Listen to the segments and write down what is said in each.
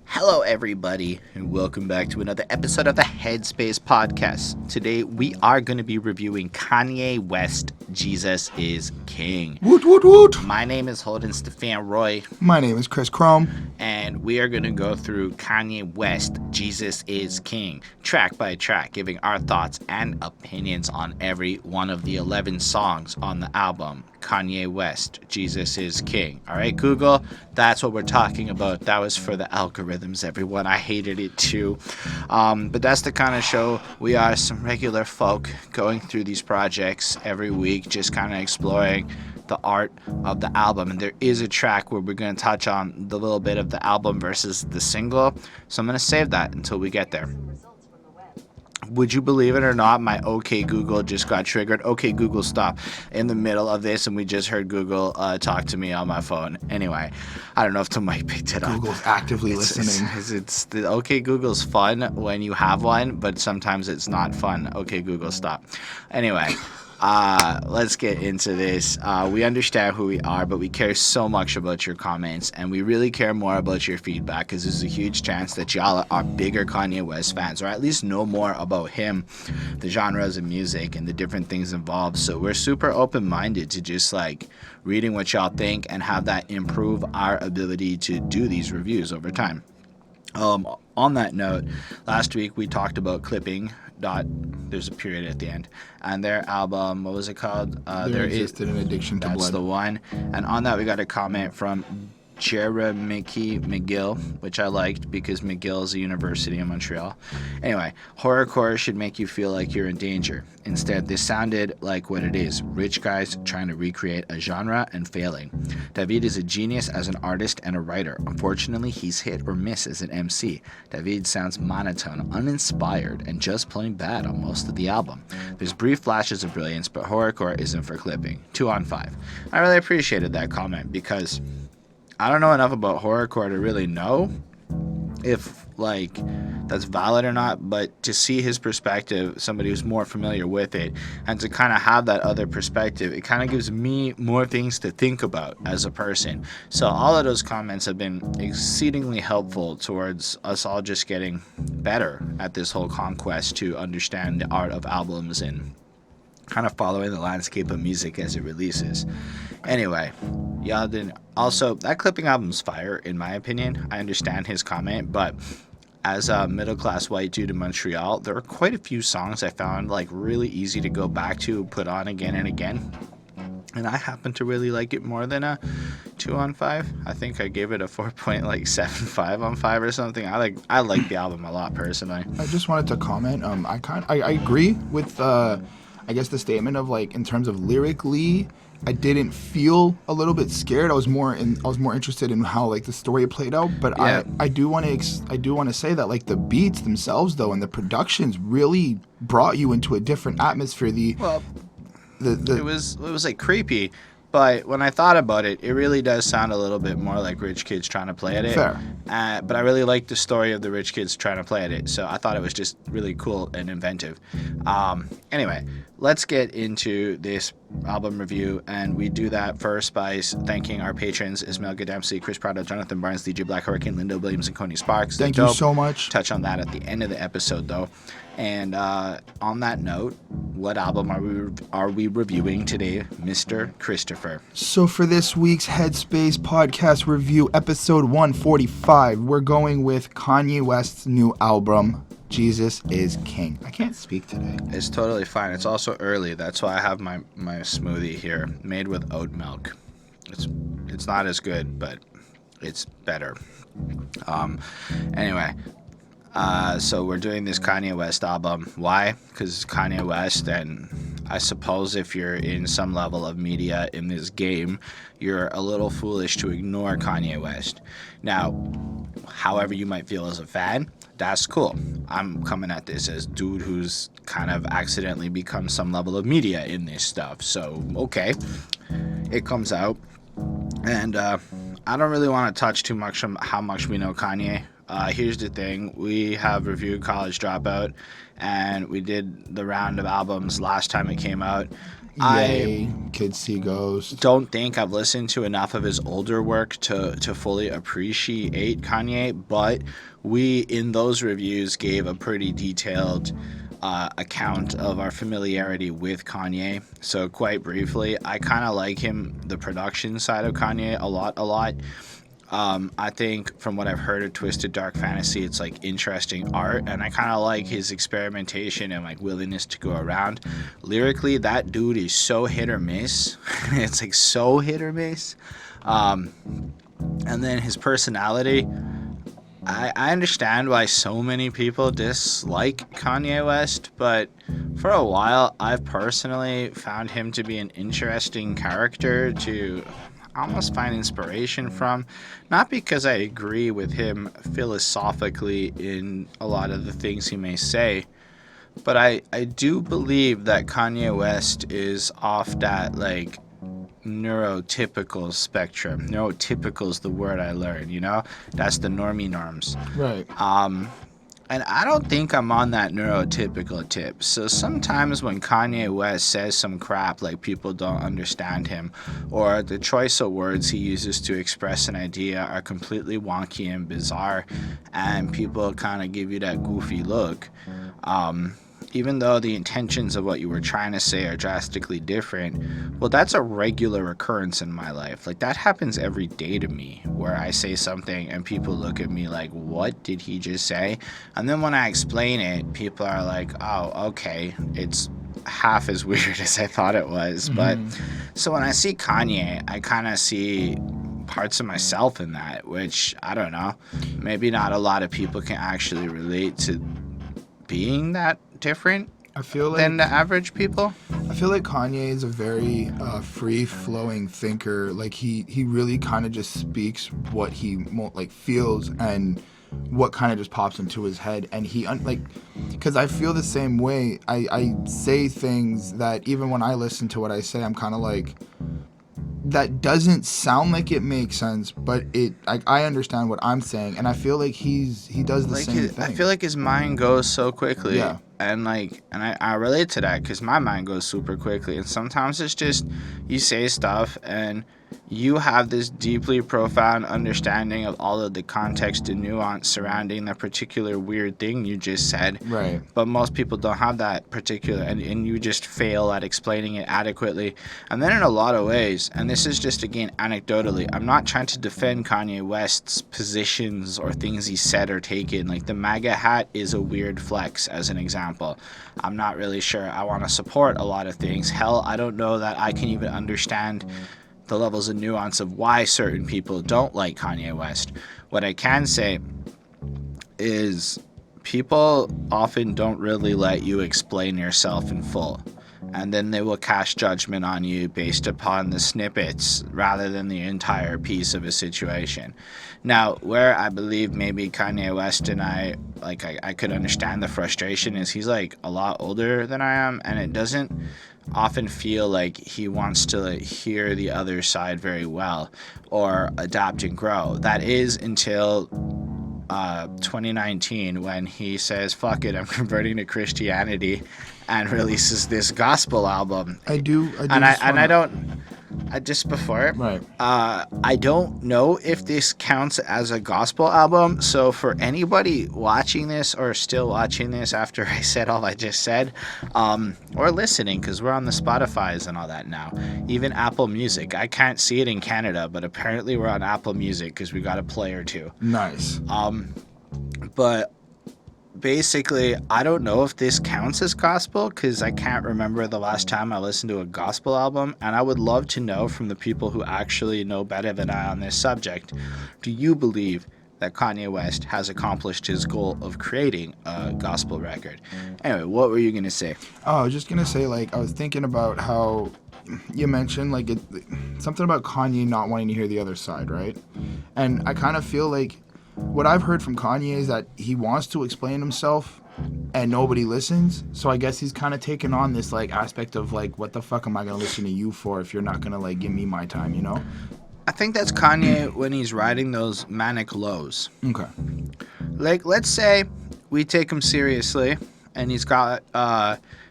Hello, everybody, and welcome back to another episode of the Headspace Podcast. Today, we are going to be reviewing Kanye West, Jesus is King. Woot, woot, woot. My name is Holden Stephan Roy. My name is Chris Chrome. And we are going to go through Kanye West, Jesus is King, track by track, giving our thoughts and opinions on every one of the 11 songs on the album, Kanye West, Jesus is King. All right, Google, that's what we're talking about. That was for the algorithms, everyone. I hated it too. But that's the kind of show we are, some regular folk going through these projects every week, just kind of exploring the art of the album. And there is a track where we're going to touch on the little bit of the album versus the single. So I'm going to save that until we get there. Would you believe it or not, my OK Google just got triggered. OK Google, stop, in the middle of this, and we just heard Google talk to me on my phone. Anyway, I don't know if the mic picked it up. Google's actively listening. It's the OK Google's fun when you have one, but sometimes it's not fun. OK Google, stop. Anyway. Let's get into this. We understand who we are, but we care so much about your comments, and we really care more about your feedback, because there's a huge chance that y'all are bigger Kanye West fans, or at least know more about him, the genres of music, and the different things involved. So we're super open-minded to just like reading what y'all think and have that improve our ability to do these reviews over time. On that note, last week we talked about Clipping. There's a period at the end, and their album, what was it called? There Existed an Addiction to Blood. That's the one. And on that we got a comment from Jeremy McGill, which I liked because McGill is a university in Montreal. Anyway, horrorcore should make you feel like you're in danger. Instead, this sounded like what it is: rich guys trying to recreate a genre and failing. David is a genius as an artist and a writer. Unfortunately, he's hit or miss as an MC. David sounds monotone, uninspired, and just plain bad on most of the album. There's brief flashes of brilliance, but horrorcore isn't for Clipping. 2 on 5. I really appreciated that comment because I don't know enough about horrorcore to really know if, like, that's valid or not, but to see his perspective, somebody who's more familiar with it, and to kind of have that other perspective, it kind of gives me more things to think about as a person. So all of those comments have been exceedingly helpful towards us all just getting better at this whole conquest to understand the art of albums and kind of following the landscape of music as it releases. Anyway, y'all didn't. Also, that Clipping album's fire, in my opinion. I understand his comment, but as a middle-class white dude in Montreal, there are quite a few songs I found like really easy to go back to, put on again and again. And I happen to really like it more than a 2 on 5. I think I gave it a 4.75 on 5 or something. I like the album a lot personally. I just wanted to comment. I agree with I guess the statement of, like, in terms of lyrically, I didn't feel a little bit scared. I was more interested in how, like, the story played out. But yeah. I do want to say that, like, the beats themselves though and the productions really brought you into a different atmosphere. It was like creepy. But when I thought about it, it really does sound a little bit more like rich kids trying to play at it. Fair. But I really liked the story of the rich kids trying to play at it. So I thought it was just really cool and inventive. Anyway, let's get into this album review. And we do that first by thanking our patrons, Ismail Gadamsi, Chris Prado, Jonathan Barnes, DJ Black Hurricane, Linda Williams, and Coney Sparks. Thank you so much. Touch on that at the end of the episode, though. And on that note, what album are we reviewing today, Mr. Christopher? So for this week's Headspace Podcast review, episode 145, we're going with Kanye West's new album, Jesus is King. I can't speak today. It's totally fine. It's also early. That's why I have my smoothie here, made with oat milk. It's not as good, but it's better. Anyway. So we're doing this Kanye West album. Why? Because Kanye West, and I suppose if you're in some level of media in this game, you're a little foolish to ignore Kanye West. Now, however you might feel as a fan, that's cool. I'm coming at this as dude who's kind of accidentally become some level of media in this stuff. So, okay, it comes out. And I don't really want to touch too much on how much we know Kanye. Here's the thing. We have reviewed College Dropout, and we did the round of albums last time it came out. Yay, Kids See Ghost. Don't think I've listened to enough of his older work to fully appreciate Kanye, but we in those reviews gave a pretty detailed account of our familiarity with Kanye. So quite briefly, I kind of like him, the production side of Kanye, a lot. I think from what I've heard of Twisted Dark Fantasy, it's like interesting art, and I kind of like his experimentation and like willingness to go around. Lyrically, that dude is so hit or miss. It's like so hit or miss. And then his personality, I understand why so many people dislike Kanye West, but for a while I've personally found him to be an interesting character to almost find inspiration from, not because I agree with him philosophically in a lot of the things he may say, but I do believe that Kanye West is off that like neurotypical spectrum. Neurotypical is the word I learned, you know? That's the normie norms. Right. And I don't think I'm on that neurotypical tip. So sometimes when Kanye West says some crap like people don't understand him, or the choice of words he uses to express an idea are completely wonky and bizarre, and people kind of give you that goofy look, even though the intentions of what you were trying to say are drastically different, well, that's a regular occurrence in my life. Like, that happens every day to me, where I say something and people look at me like, what did he just say? And then when I explain it, people are like, oh, okay, it's half as weird as I thought it was. But so when I see Kanye, I kind of see parts of myself in that, which, I don't know, maybe not a lot of people can actually relate to being that different than the average people. I feel like Kanye is a very free-flowing thinker. Like he really kind of just speaks what he like feels and what kind of just pops into his head. And he like, because I feel the same way. I say things that even when I listen to what I say, I'm kind of like, that doesn't sound like it makes sense, but I understand what I'm saying, and I feel like he does the same thing. I feel like his mind goes so quickly. Yeah. And I relate to that because my mind goes super quickly, and sometimes it's just you say stuff and you have this deeply profound understanding of all of the context and nuance surrounding the particular weird thing you just said. Right. But most people don't have that particular, and you just fail at explaining it adequately. And then in a lot of ways, and this is just again anecdotally, I'm not trying to defend Kanye West's positions or things he said or taken. Like the MAGA hat is a weird flex as an example. I'm not really sure I want to support a lot of things. Hell, I don't know that I can even understand the levels of nuance of why certain people don't like Kanye West. What I can say is people often don't really let you explain yourself in full, and then they will cast judgment on you based upon the snippets rather than the entire piece of a situation. Now, where I believe maybe Kanye West and I could understand the frustration is he's like a lot older than I am, and it doesn't often feel like he wants to hear the other side very well or adapt and grow. That is until 2019 when he says, fuck it, I'm converting to Christianity, and releases this gospel album. I don't know if this counts as a gospel album. So for anybody watching this or still watching this after I said all I just said, or listening, because we're on the Spotify's and all that now, even Apple Music. I can't see it in Canada, but apparently we're on Apple Music because we got a play or two. Nice. But basically, I don't know if this counts as gospel because I can't remember the last time I listened to a gospel album, and I would love to know from the people who actually know better than I on this subject, do you believe that Kanye West has accomplished his goal of creating a gospel record? Anyway, what were you going to say? Oh, I was just going to say, I was thinking about how you mentioned, something about Kanye not wanting to hear the other side, right? And I kind of feel like what I've heard from Kanye is that he wants to explain himself and nobody listens. So I guess he's kind of taken on this aspect of what the fuck am I going to listen to you for if you're not going to give me my time, you know? I think that's Kanye when he's riding those manic lows. Okay. Let's say we take him seriously and he's got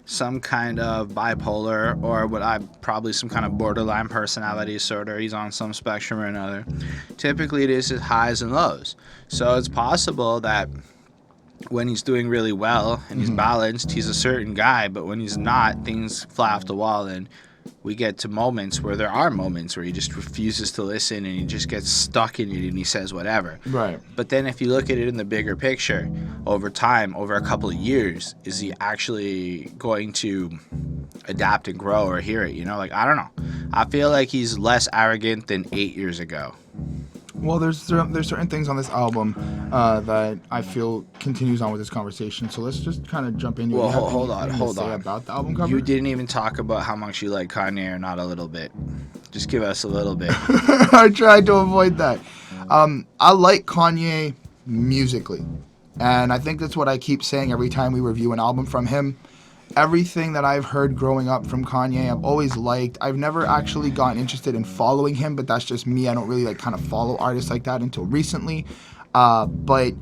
some kind of bipolar, or probably some kind of borderline personality disorder. He's on some spectrum or another. Typically, it is his highs and lows. So it's possible that when he's doing really well and he's balanced, he's a certain guy, but when he's not, things fly off the wall, and we get to moments where he just refuses to listen and he just gets stuck in it and he says whatever. Right. But then if you look at it in the bigger picture, over time, over a couple of years, is he actually going to adapt and grow or hear it? Like, I don't know. I feel like he's less arrogant than 8 years ago. Well, there's certain things on this album that I feel continues on with this conversation. So let's just kind of jump into it. Well, hold on. About the album cover? You didn't even talk about how much you like Kanye, or not a little bit. Just give us a little bit. I tried to avoid that. I like Kanye musically, and I think that's what I keep saying every time we review an album from him. Everything that I've heard growing up from Kanye, I've always liked. I've never actually gotten interested in following him, but that's just me. I don't really kind of follow artists like that until recently. But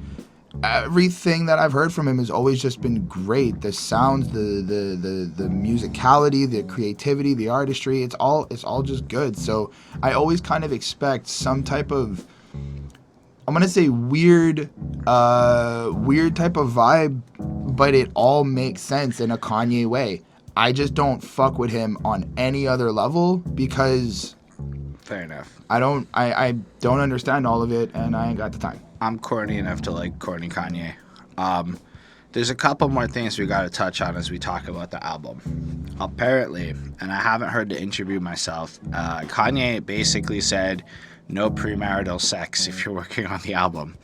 everything that I've heard from him has always just been great. The sounds, the musicality, the creativity, the artistry, it's all just good. So I always kind of expect some type of, I'm gonna say weird type of vibe, but it all makes sense in a Kanye way. I just don't fuck with him on any other level because Fair enough. I don't understand all of it, and I ain't got the time. I'm corny enough to like corny Kanye. There's a couple more things we got to touch on as we talk about the album. Apparently, and I haven't heard the interview myself, Kanye basically said no premarital sex if you're working on the album.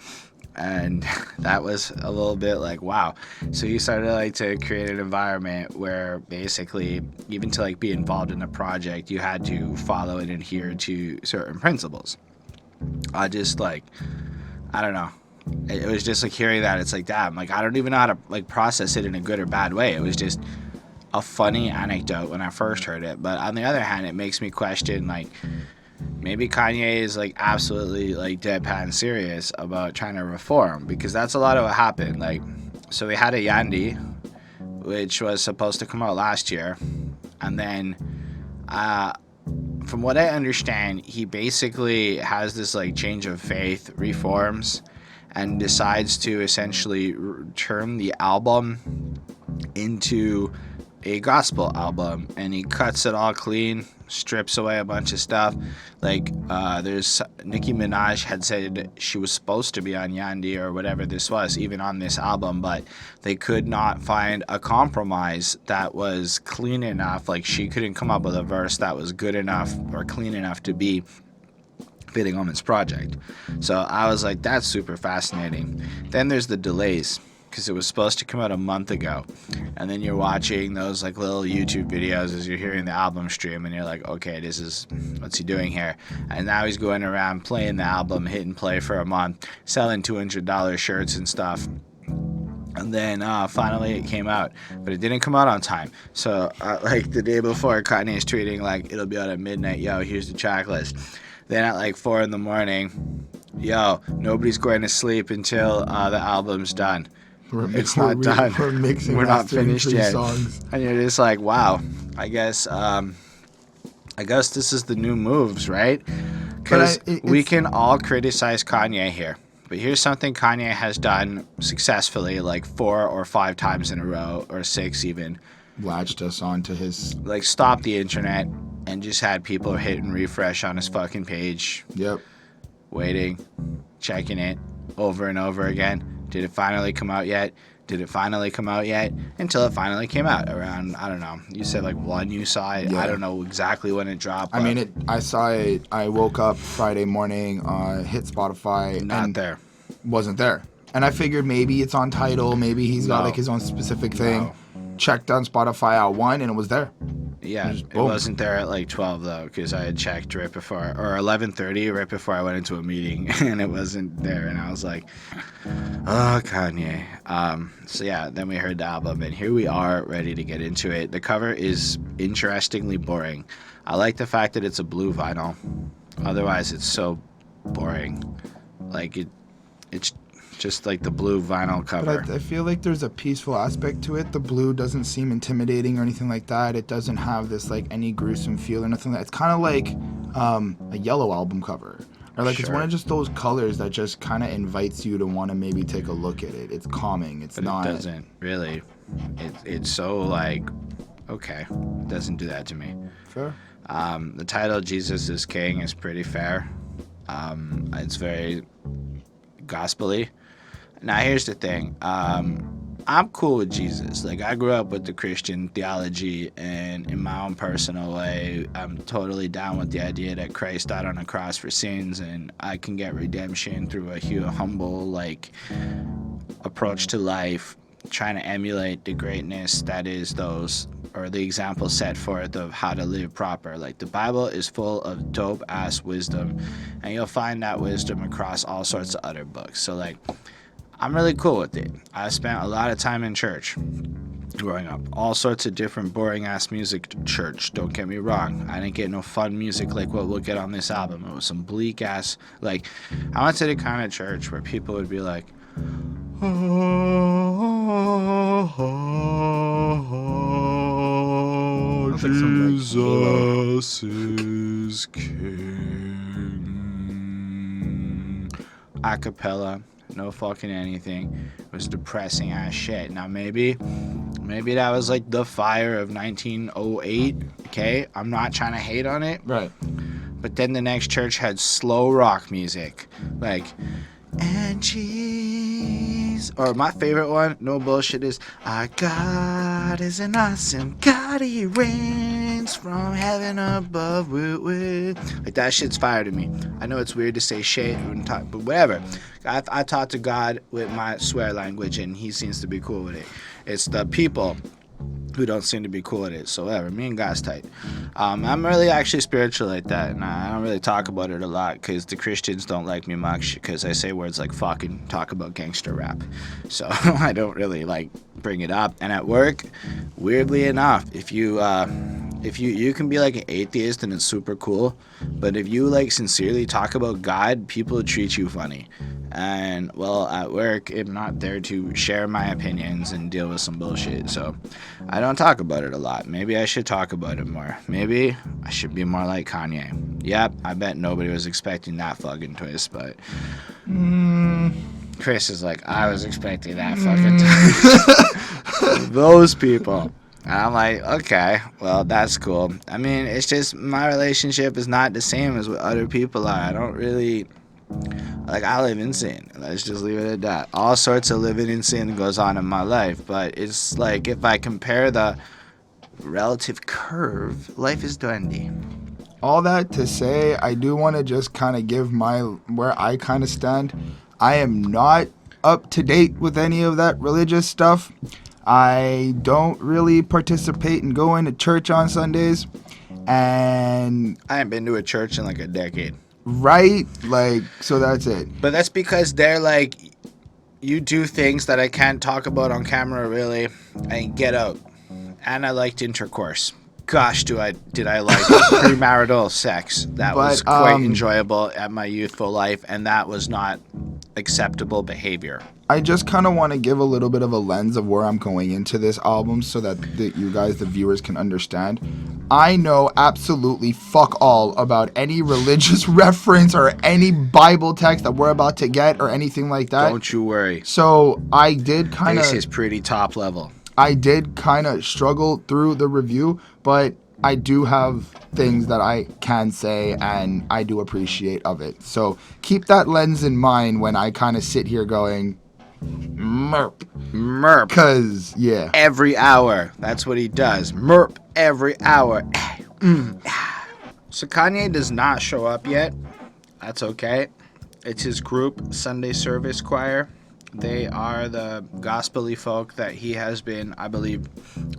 And that was a little bit like, wow. So he started like to create an environment where basically, even to like be involved in a project, you had to follow and adhere to certain principles. I don't know. It was just like hearing that, it's like, damn, like I don't even know how to like process it in a good or bad way. It was just a funny anecdote when I first heard it. But on the other hand, it makes me question, like, maybe Kanye is like absolutely like deadpan serious about trying to reform, because that's a lot of what happened. Like, so we had a Yandy, which was supposed to come out last year, and then from what I understand, he basically has this like change of faith, reforms, and decides to essentially turn the album into a gospel album, and he cuts it all clean, strips away a bunch of stuff. Like, there's Nicki Minaj had said she was supposed to be on Yandy or whatever this was, even on this album, but they could not find a compromise that was clean enough. Like, she couldn't come up with a verse that was good enough or clean enough to be fitting on this project. So I was like, that's super fascinating. Then there's the delays, because it was supposed to come out a month ago, and then you're watching those like little YouTube videos as you're hearing the album stream, and you're like, okay, this is, what's he doing here? And now he's going around playing the album, hit and play for a month, selling $200 shirts and stuff. And then finally it came out, but it didn't come out on time. So like the day before, Kanye's tweeting like, it'll be out at midnight, yo, here's the track list. Then at like 4 a.m, yo, nobody's going to sleep until the album's done. It's not done. We're mixing. We're not finished yet. Songs. And you're just like, wow. I guess this is the new moves, right? Because we can all criticize Kanye here, but here's something Kanye has done successfully, like 4 or 5 times in a row, or 6 even. Latched us onto his. Like, stopped the internet and just had people hit and refresh on his fucking page. Yep. Waiting, checking it over and over again. Did it finally come out yet? Did it finally come out yet? Until it finally came out around, I don't know. You said like 1 you saw it. Yeah. I don't know exactly when it dropped. I mean, I saw it. I woke up Friday morning, hit Spotify. Not there. Wasn't there. And I figured maybe it's on Tidal. Maybe he's got like his own specific thing. No. Checked on Spotify at 1 and it was there. Yeah, it wasn't there at like 12 though, because I had checked right before, or 11:30 right before I went into a meeting, and it wasn't there, and I was like, oh, Kanye. So yeah, then we heard the album, and here we are ready to get into it. The cover is interestingly boring. I like the fact that it's a blue vinyl. Otherwise, it's so boring. Like it's just like the blue vinyl cover. But I feel like there's a peaceful aspect to it. The blue doesn't seem intimidating or anything like that. It doesn't have this like any gruesome feel or nothing. It's kind of like a yellow album cover. Or like it's one of just those colors that just kind of invites you to want to maybe take a look at it. It's calming. It's not. It doesn't really. It's so like, okay, it doesn't do that to me. Fair. The title "Jesus is King" is pretty fair. It's very gospel-y. Now here's the thing. I'm cool with Jesus. Like, I grew up with the Christian theology, and in my own personal way, I'm totally down with the idea that Christ died on a cross for sins, and I can get redemption through a humble, like, approach to life, trying to emulate the greatness that is those, or the example set forth of how to live proper. Like, the Bible is full of dope-ass wisdom, and you'll find that wisdom across all sorts of other books. So, like, I'm really cool with it. I spent a lot of time in church growing up. All sorts of different boring-ass music to church. Don't get me wrong. I didn't get no fun music like what we'll get on this album. It was some bleak-ass... Like, I went to the kind of church where people would be like... Oh, Jesus is King. A cappella. No fucking anything. It was depressing ass shit. Now maybe that was like the fire of 1908. Okay, I'm not trying to hate on it. Right. But then the next church had slow rock music, like, and cheese. Or my favorite one, no bullshit, is our God is an awesome God. He reigns from heaven above. Woo, woo. Like, that shit's fire to me. I know it's weird to say shit, but whatever. I talk to God with my swear language, and he seems to be cool with it. It's the people who don't seem to be cool with it. So whatever, me and God's tight. I'm really actually spiritual like that, and I don't really talk about it a lot because the Christians don't like me much because I say words like fuck and talk about gangster rap. So I don't really like bring it up. And at work, weirdly enough, if you can be like an atheist and it's super cool, but if you like sincerely talk about God, people treat you funny. And well, at work, I'm not there to share my opinions and deal with some bullshit, so I don't talk about it a lot. Maybe I should talk about it more. Maybe I should be more like Kanye. Yep, I bet nobody was expecting that fucking twist, but Chris is like, I was expecting that fucking twist. Those people. And I'm like, okay, well, that's cool. I mean, it's just my relationship is not the same as what other people are. I don't really... Like, I live in sin. Let's just leave it at that. All sorts of living in sin goes on in my life. But it's like, if I compare the relative curve, life is dandy. All that to say, I do want to just kind of give where I kind of stand. I am not up to date with any of that religious stuff. I don't really participate in going to church on Sundays. And I haven't been to a church in like a decade. Right? Like, so that's it. But that's because they're like, you do things that I can't talk about on camera, really, and get out. And I liked intercourse. Gosh, did I like premarital sex. That was quite enjoyable at my youthful life, and that was not acceptable behavior. I just kind of want to give a little bit of a lens of where I'm going into this album so that you guys, the viewers, can understand. I know absolutely fuck all about any religious reference or any Bible text that we're about to get or anything like that. Don't you worry. So I did kind of... This is pretty top level. I did kind of struggle through the review, but I do have things that I can say and I do appreciate of it. So keep that lens in mind when I kind of sit here going... Merp. Because, yeah. Every hour. That's what he does. Merp every hour. So Kanye does not show up yet. That's okay. It's his group, Sunday Service Choir. They are the gospel-y folk that he has been, I believe,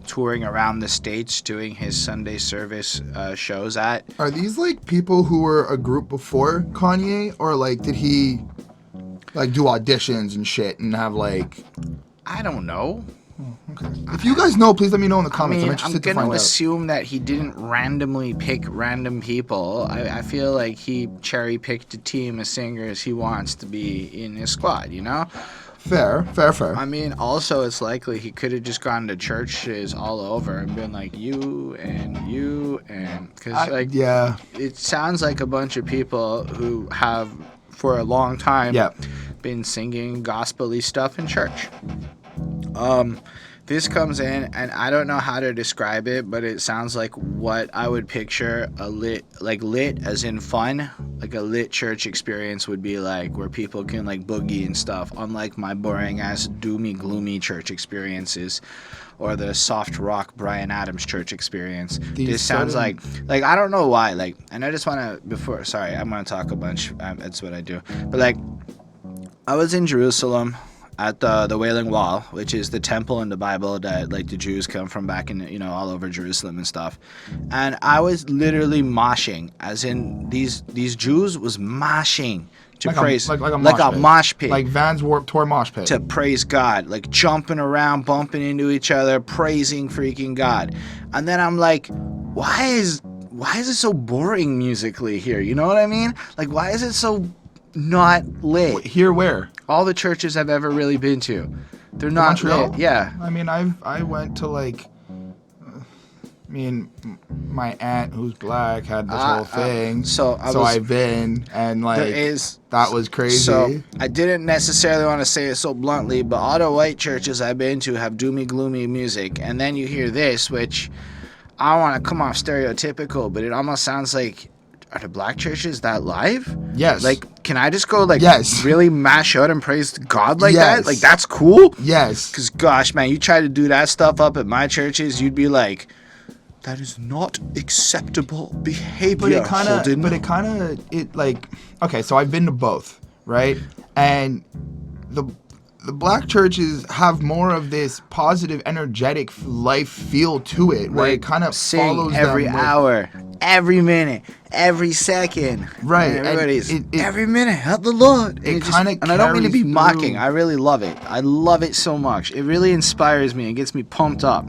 touring around the States doing his Sunday service shows at. Are these like people who were a group before Kanye? Or like did he... like do auditions and shit and have like... I don't know. Okay. If you guys know, please let me know in the comments. I'm I'm interested to gonna find out. assume that he didn't randomly pick random people. I feel like he cherry picked a team of singers he wants to be in his squad, you know? Fair. I mean, also, it's likely he could have just gone to churches all over and been like, you, and because, like, Yeah. it sounds like a bunch of people who have, for a long time, Yeah. been singing gospel-y stuff in church. This comes in, and I don't know how to describe it, but it sounds like what I would picture a lit as in fun, like a lit church experience would be like, where people can like boogie and stuff, unlike my boring ass doomy gloomy church experiences, or the soft rock Bryan Adams church experience. This sounds like I don't know why, like, and I just want to, sorry, I'm going to talk a bunch, that's what I do, but like, I was in Jerusalem at the Wailing Wall, which is the temple in the Bible that like the Jews come from back in, you know, all over Jerusalem and stuff. And I was literally moshing, as in these Jews was moshing to praise, like a mosh pit. Like Vans Warped Tour mosh pit. To praise God, like jumping around, bumping into each other, praising freaking God. And then I'm like, why is it so boring musically here? You know what I mean? Like, why is it so not lit? Here where? All the churches I've ever really been to, they're not Montreal? lit. Yeah. I mean, I went to like, my aunt who's black had this whole thing. So I've been, and like that was crazy. So I didn't necessarily want to say it so bluntly, but all the white churches I've been to have doomy gloomy music, and then you hear this, which I don't want to come off stereotypical, but it almost sounds like, are the black churches that live? Yes. Like, can I just go like yes. really mash out and praise God like yes. that? Like, that's cool? Yes. Because gosh, man, you try to do that stuff up at my churches, you'd be like, that is not acceptable behavior, Holden. But it kind of, like, okay, so I've been to both, right? And the black churches have more of this positive, energetic life feel to it, where it kind of follows every them hour, every minute, every second. Right. And everybody's every minute, help the Lord. It kind of, and I don't mean to be mocking. I really love it. I love it so much. It really inspires me and gets me pumped up.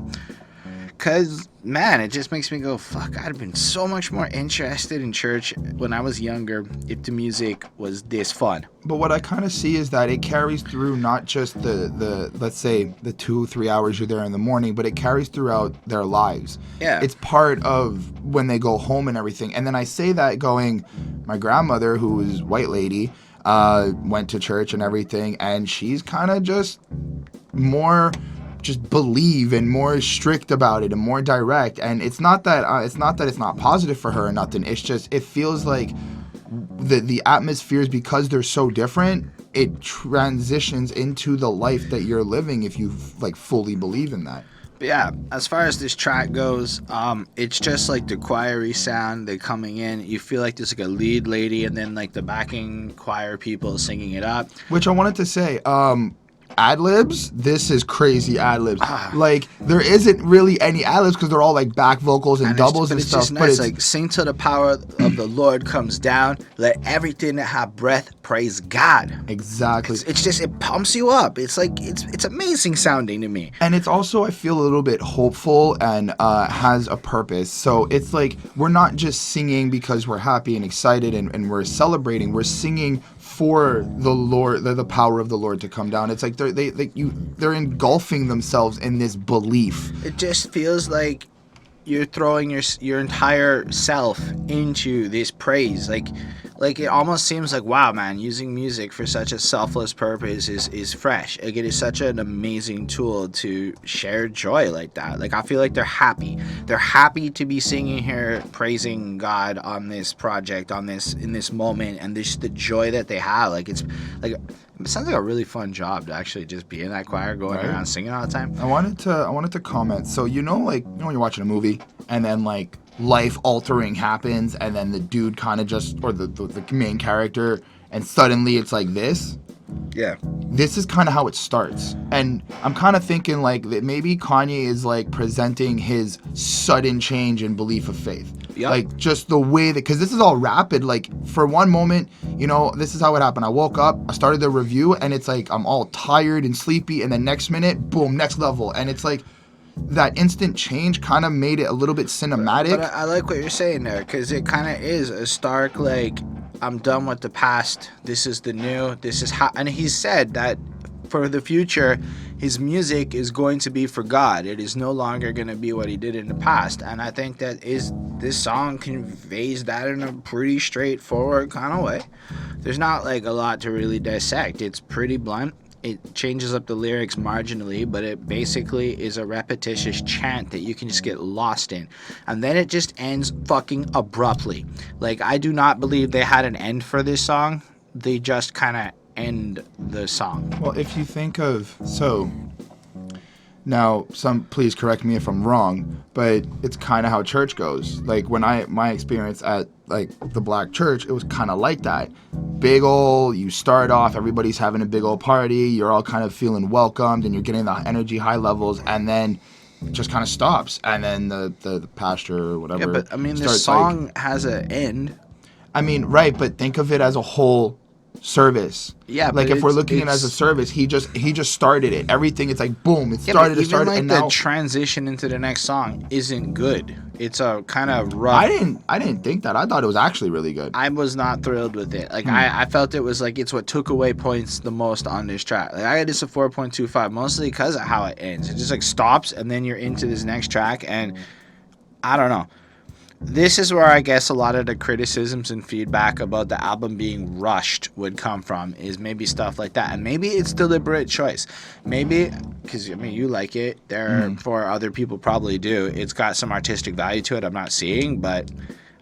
Because, man, it just makes me go, fuck, I'd have been so much more interested in church when I was younger if the music was this fun. But what I kind of see is that it carries through not just the let's say, the 2-3 hours you're there in the morning, but it carries throughout their lives. Yeah. It's part of when they go home and everything. And then I say that going, my grandmother, who was white lady, went to church and everything, and she's kind of just more just believe and more strict about it and more direct. And it's not that it's not positive for her or nothing. It's just, it feels like the atmospheres, because they're so different, it transitions into the life that you're living if you like fully believe in that. But yeah, as far as this track goes, it's just like the choir-y sound, they coming in, you feel like there's like a lead lady and then like the backing choir people singing it up. Which I wanted to say, ad-libs, this is crazy ad-libs. Like, there isn't really any ad-libs because they're all like back vocals and doubles and stuff. Just nice. But it's like, sing till the power of the Lord comes down, let everything that have breath praise God. Exactly. It's just, it pumps you up. It's like, it's amazing sounding to me. And it's also, I feel, a little bit hopeful and has a purpose. So it's like, we're not just singing because we're happy and excited and we're celebrating. We're singing for the Lord, the power of the Lord to come down. It's like they're engulfing themselves in this belief. It just feels like you're throwing your entire self into this praise. Like it almost seems like, wow, man, using music for such a selfless purpose is fresh. Like, it is such an amazing tool to share joy like that. Like, I feel like they're happy. They're happy to be singing here, praising God on this project, in this moment, and this the joy that they have. Like, it's like, it sounds like a really fun job to actually just be in that choir, going around singing all the time. I wanted to comment. So when you're watching a movie and then like life altering happens and then the dude kind of just, or the main character, and suddenly it's like this. Yeah. This is kind of how it starts. And I'm kind of thinking like that maybe Kanye is like presenting his sudden change in belief of faith. Yep. Like, just the way that, because this is all rapid. Like, for one moment, this is how it happened. I woke up, I started the review, and it's like I'm all tired and sleepy, and then next minute, boom, next level. And it's like that instant change kind of made it a little bit cinematic. But I like what you're saying there, because it kind of is a stark, like, I'm done with the past. This is the new. This is how. And he said that for the future, his music is going to be for God. It is no longer going to be what he did in the past. And I think that this song conveys that in a pretty straightforward kind of way. There's not like a lot to really dissect. It's pretty blunt. It changes up the lyrics marginally, but it basically is a repetitious chant that you can just get lost in. And then it just ends fucking abruptly. Like, I do not believe they had an end for this song. They just kind of end the song. Well, if you think of, now, please correct me if I'm wrong, but it's kind of how church goes. Like, my experience at, like, the black church, it was kind of like that. Big ol', you start off, everybody's having a big old party, you're all kind of feeling welcomed, and you're getting the energy high levels, and then it just kind of stops. And then the pastor or whatever. Yeah, but, I mean, this song has an end. I mean, right, but think of it as a whole service. Yeah, like, if we're looking at it as a service, he just started it. Everything, it's like boom, it started, like, and now the transition into the next song isn't good. It's a kind of rough. I didn't think that. I thought it was actually really good. I was not thrilled with it. Like, I felt it was like it's what took away points the most on this track. Like, I had this a 4.25 mostly because of how it ends. It just like stops and then you're into this next track, and I don't know. This is where I guess a lot of the criticisms and feedback about the album being rushed would come from, is maybe stuff like that. And maybe it's deliberate choice. Maybe, because, I mean, you like it. Therefore, other people probably do. It's got some artistic value to it I'm not seeing, but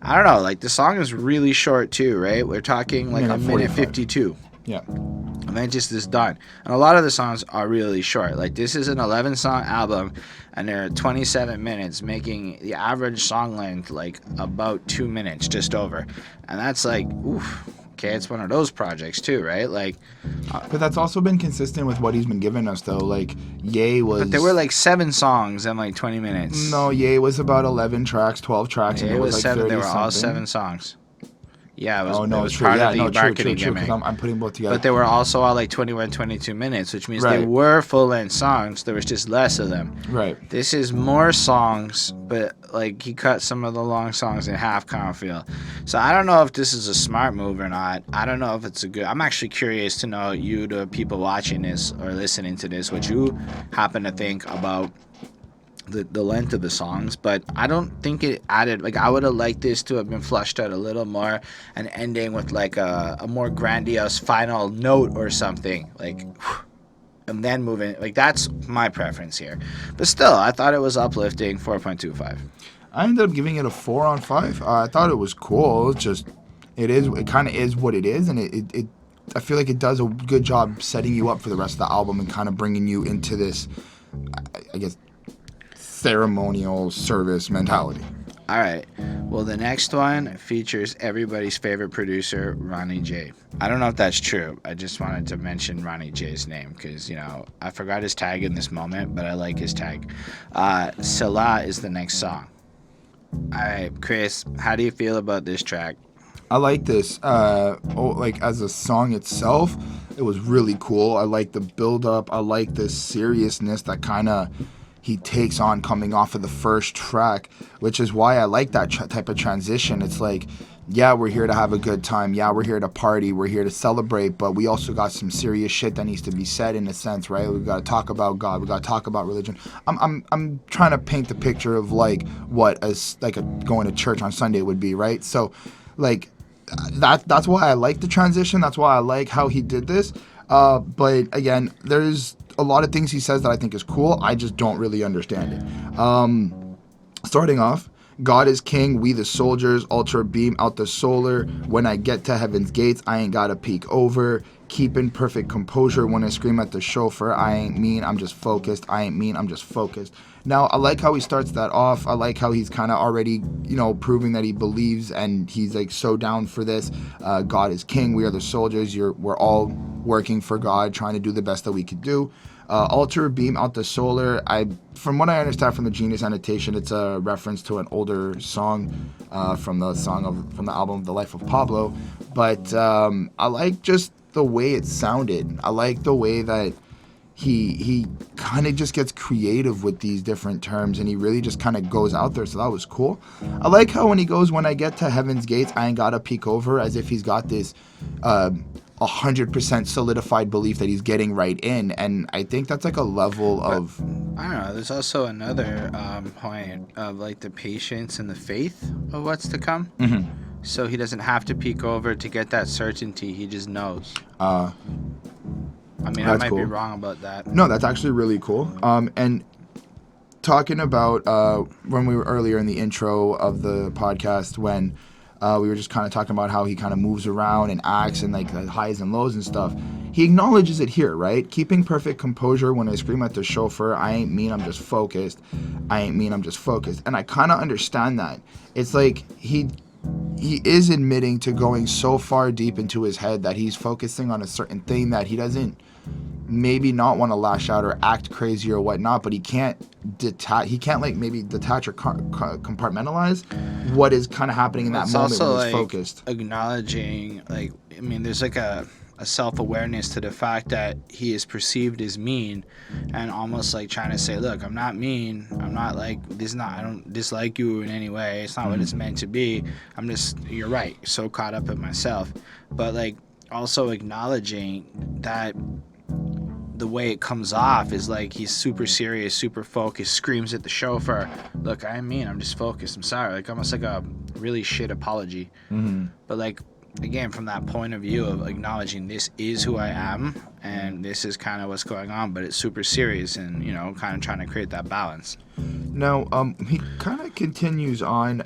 I don't know. Like, the song is really short, too, right? We're talking like a minute 52. Yeah. And then just is done. And a lot of the songs are really short. Like, this is an 11-song album, and they're 27 minutes, making the average song length like about 2 minutes, just over. And that's like, oof. Okay, it's one of those projects too, right? Like, but that's also been consistent with what he's been giving us, though. Like, Ye was. But there were like 7 songs in like 20 minutes. No, Ye was about 11 tracks, 12 tracks, and it was like 7. 30 They were something. all 7 songs. Yeah, it was, it was part of the true, marketing gimmick. I'm putting both together. But they were also all like 21, 22 minutes, which means Right. they were full-length songs. There was just less of them. Right. This is more songs, but like he cut some of the long songs in half, kind of feel. So I don't know if this is a smart move or not. I don't know if it's a good. I'm actually curious to know, you, the people watching this or listening to this, what you happen to think about the length of the songs. But I don't think it added, like, I would have liked this to have been flushed out a little more and ending with like a more grandiose final note or something, like, and then moving. Like, that's my preference here. But still, I thought it was uplifting. 4.25. I ended up giving it a 4 on 5. I thought it was cool. It's just, it kind of is what it is, and it I feel like it does a good job setting you up for the rest of the album and kind of bringing you into this, I guess, ceremonial service mentality. All right. Well, the next one features everybody's favorite producer, Ronnie J. I don't know if that's true. I just wanted to mention Ronnie J's name because, I forgot his tag in this moment, but I like his tag. Selah is the next song. All right, Chris, how do you feel about this track? I like this. Like, as a song itself, it was really cool. I like the build-up. I like the seriousness that kind of he takes on coming off of the first track, which is why I like that type of transition. It's like, yeah, we're here to have a good time. Yeah, we're here to party. We're here to celebrate. But we also got some serious shit that needs to be said, in a sense, right? We've got to talk about God. We've got to talk about religion. I'm trying to paint the picture of like what as like going to church on Sunday would be, right? So, like, that's why I like the transition. That's why I like how he did this. But again, there's a lot of things he says that I think is cool. I just don't really understand it. Starting off, God is king, we the soldiers, ultra beam out the solar. When I get to heaven's gates, I ain't gotta peek over. Keeping perfect composure when I scream at the chauffeur. I ain't mean, I'm just focused. I ain't mean, I'm just focused. Now, I like how he starts that off. I like how he's kind of already, proving that he believes and he's like so down for this. God is king. We are the soldiers. We're all working for God, trying to do the best that we could do. Alter beam out the solar. From what I understand from the Genius annotation, it's a reference to an older song from the album The Life of Pablo. But I like just the way it sounded. I like the way that he kind of just gets creative with these different terms, and he really just kind of goes out there. So that was cool. I like how when he goes, when I get to heaven's gates, I ain't gotta peek over, as if he's got this 100% solidified belief that he's getting right in. And I think that's like a level of, I don't know, there's also another point of like the patience and the faith of what's to come. mm-hmm. So he doesn't have to peek over to get that certainty. He just knows. I mean, I might be wrong about that. No, that's actually really cool. And talking about when we were earlier in the intro of the podcast, when we were just kind of talking about how he kind of moves around and acts and like the highs and lows and stuff. He acknowledges it here, right? Keeping perfect composure when I scream at the chauffeur, I ain't mean, I'm just focused. I ain't mean, I'm just focused. And I kind of understand that. It's like he is admitting to going so far deep into his head that he's focusing on a certain thing that he doesn't maybe not want to lash out or act crazy or whatnot, but he can't detach or compartmentalize what is kind of happening in that moment when he's focused. Acknowledging, like, I mean, there's like a self-awareness to the fact that he is perceived as mean, and almost like trying to say, look, I'm not mean, I'm not like this, I don't dislike you in any way, it's not what it's meant to be, I'm just, you're right, so caught up in myself. But like also acknowledging that the way it comes off is like he's super serious, super focused, screams at the chauffeur, look, I mean, I'm just focused, I'm sorry, like almost like a really shit apology. But like, again, from that point of view of acknowledging this is who I am and this is kind of what's going on, but it's super serious, and you know, kind of trying to create that balance. Now, he kind of continues on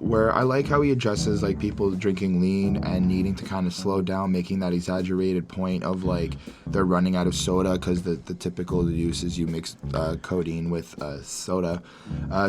where I like how he addresses like people drinking lean and needing to kind of slow down, making that exaggerated point of like they're running out of soda because the typical use is you mix codeine with soda.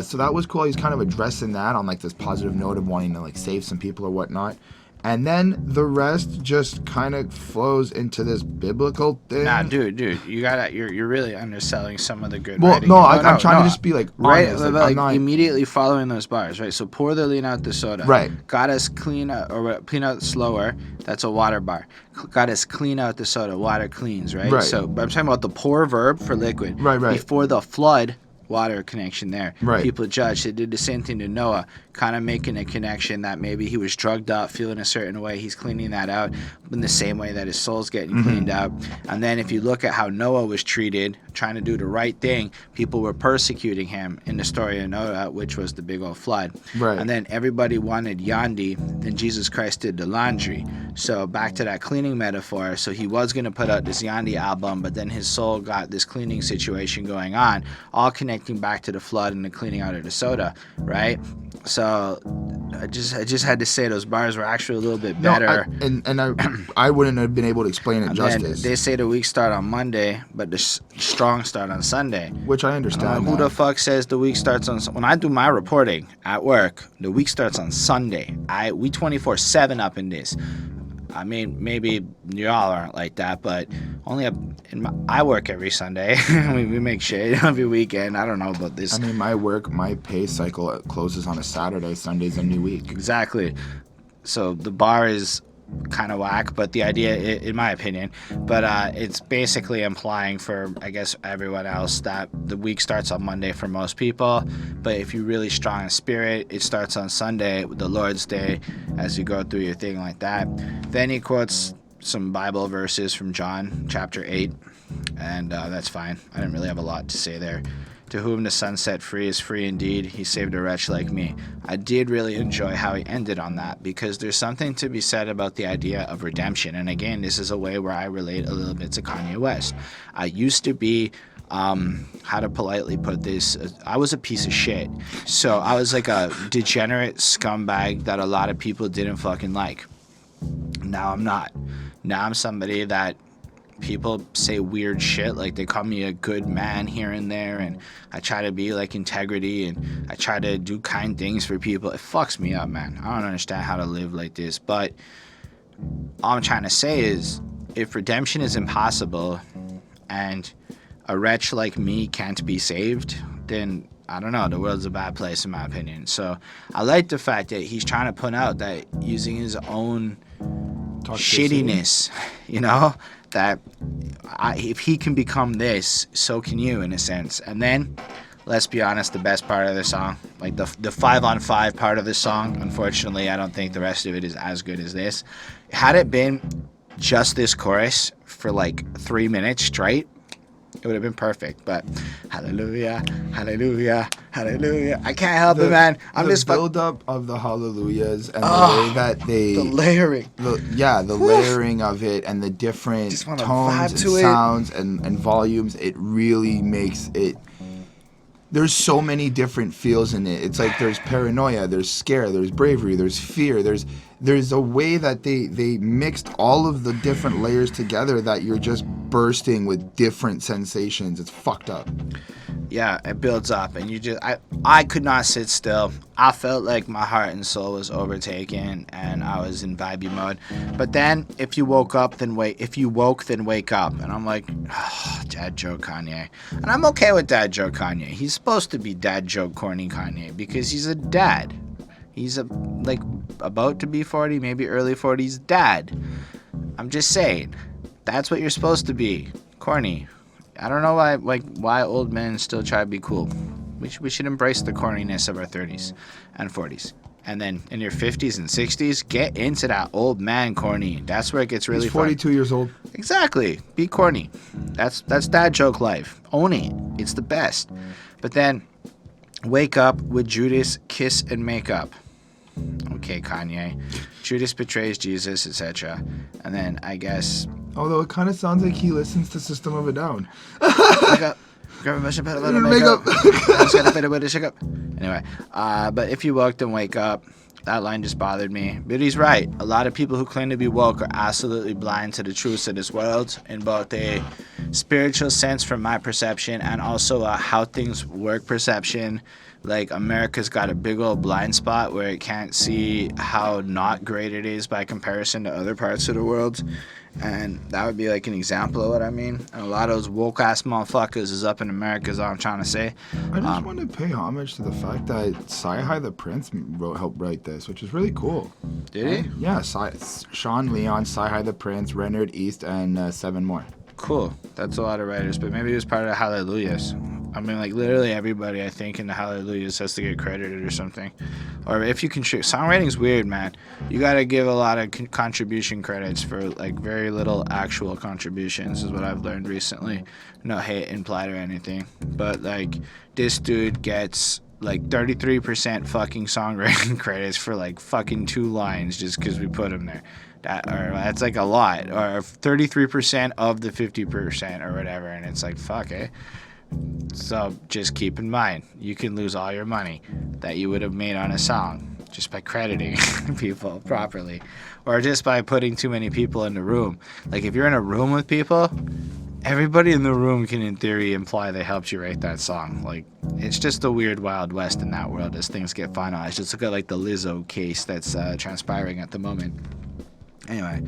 So that was cool. He's kind of addressing that on like this positive note of wanting to like save some people or whatnot. And then the rest just kind of flows into this biblical thing. Nah, dude, you're really underselling some of the good well, writing. No, I'm trying to just be like right, honest. like not... immediately following those bars, right? So pour the lean out the soda. Right. Got us clean out slower. That's a water bar. Got us clean out the soda. Water cleans, right? Right. So I'm talking about the pour verb for liquid. Right. Before the flood. Water connection there. Right. People judged. They did the same thing to Noah, kind of making a connection that maybe he was drugged up, feeling a certain way. He's cleaning that out in the same way that his soul's getting cleaned out. And then if you look at how Noah was treated, trying to do the right thing, people were persecuting him in the story of Noah, which was the big old flood. Right. And then everybody wanted yandi, then Jesus Christ did the laundry. So back to that cleaning metaphor. So he was going to put out this yandi album, but then his soul got this cleaning situation going on, all connecting back to the flood and the cleaning out of the soda, right? So I just had to say those bars were actually a little bit better. I wouldn't have been able to explain it justice. They say the week start on Monday, but the strong start on Sunday. Which I understand. Who the fuck says the week starts on... When I do my reporting at work, the week starts on Sunday. We 24/7 up in this. I mean, maybe y'all aren't like that, but I work every Sunday. we make shit every weekend. I don't know about this. I mean, my pay cycle closes on a Saturday. Sunday's a new week. Exactly. So the bar is kind of whack, but the idea, in my opinion, but it's basically implying for, I guess, everyone else that the week starts on Monday for most people, but if you're really strong in spirit, it starts on Sunday, the Lord's Day, as you go through your thing like that. Then he quotes some Bible verses from John chapter 8, and that's fine. I didn't really have a lot to say there. To whom the Son set free is free indeed. He saved a wretch like me. I did really enjoy how he ended on that, because there's something to be said about the idea of redemption. And again, this is a way where I relate a little bit to Kanye West. I used to be, how to politely put this, I was a piece of shit. So I was like a degenerate scumbag that a lot of people didn't fucking like. Now I'm not. Now I'm somebody that people say weird shit, like they call me a good man here and there, and I try to be like integrity, and I try to do kind things for people. It fucks me up, man. I don't understand how to live like this, but all I'm trying to say is if redemption is impossible and a wretch like me can't be saved, then I don't know, the world's a bad place in my opinion. So I like the fact that he's trying to point out that using his own Toxicity. shittiness, you know, that if he can become this, so can you, in a sense. And then, let's be honest, the best part of the song, like the 5-on-5 part of the song, unfortunately, I don't think the rest of it is as good as this. Had it been just this chorus for like 3 minutes straight, it would have been perfect. But hallelujah, hallelujah, hallelujah. I can't help it, man. I'm just the build up of the hallelujahs and the way that the layering. The layering of it and the different Just wanna tones vibe and to it. sounds and volumes, it really makes it. There's so many different feels in it. It's like there's paranoia, there's scare, there's bravery, there's fear, there's a way that they mixed all of the different layers together that you're just bursting with different sensations. It's fucked up. Yeah, it builds up, and I could not sit still. I felt like my heart and soul was overtaken, and I was in vibey mode. But then, if you woke, then wake up. And I'm like, oh, dad joke Kanye. And I'm okay with dad joke Kanye. He's supposed to be dad joke corny Kanye, because he's a dad. He's about to be 40, maybe early 40s dad. I'm just saying, that's what you're supposed to be, corny. I don't know why old men still try to be cool. We should embrace the corniness of our 30s and 40s. And then in your 50s and 60s, get into that old man corny. That's where it gets really He's 42 years old. Exactly. Be corny. That's dad joke life. Own it. It's the best. But then wake up with Judas, kiss and make up. Okay, Kanye. Judas betrays Jesus, etc. And then I guess... Although it kind of sounds like he listens to System of a Down. Wake up. Grab a brush and put a little makeup. Just gotta fit it with a shake up. Anyway, but if you woke, then wake up. That line just bothered me. But he's right. A lot of people who claim to be woke are absolutely blind to the truths of this world in both a spiritual sense from my perception and also a how things work perception. Like, America's got a big old blind spot where it can't see how not great it is by comparison to other parts of the world. And that would be like an example of what I mean. And a lot of those woke-ass motherfuckers is up in America is all I'm trying to say. I just want to pay homage to the fact that Selah the Prince helped write this, which is really cool. Did he? Yeah, Sean Leon, Selah the Prince, Renard East, and 7 more. Cool. That's a lot of writers, but maybe it was part of the Hallelujahs. I mean, like, literally everybody, I think, in the Hallelujahs has to get credited or something. Or if you contribute. Songwriting's weird, man. You gotta give a lot of contribution credits for, like, very little actual contributions is what I've learned recently. No hate implied or anything. But, like, this dude gets, like, 33% fucking songwriting credits for, like, fucking 2 lines just because we put him there. That's like a lot. Or 33% of the 50% or whatever. And it's like, fuck, eh? So just keep in mind, you can lose all your money that you would have made on a song just by crediting people properly, or just by putting too many people in the room. Like, if you're in a room with people, everybody in the room can, in theory, imply they helped you write that song. Like, it's just a weird Wild West in that world as things get finalized. Just look at, like, the Lizzo case that's transpiring at the moment. Anyway.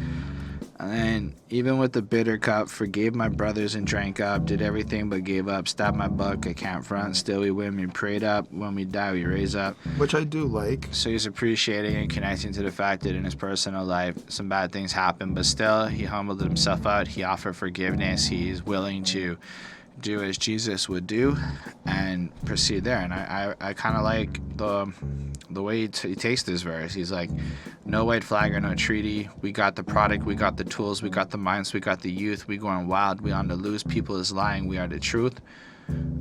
And then, even with the bitter cup, forgave my brothers and drank up, did everything but gave up, stabbed my buck, I can't front, still we win, we prayed up, when we die we raise up. Which I do like. So he's appreciating and connecting to the fact that in his personal life, some bad things happen, but still, he humbled himself out, he offered forgiveness, he's willing to do as Jesus would do and proceed there. And I kind of like the way he takes this verse. He's like, no white flag or no treaty. We got the product, we got the tools, we got the minds, we got the youth. We going wild, we on the loose. People is lying, we are the truth.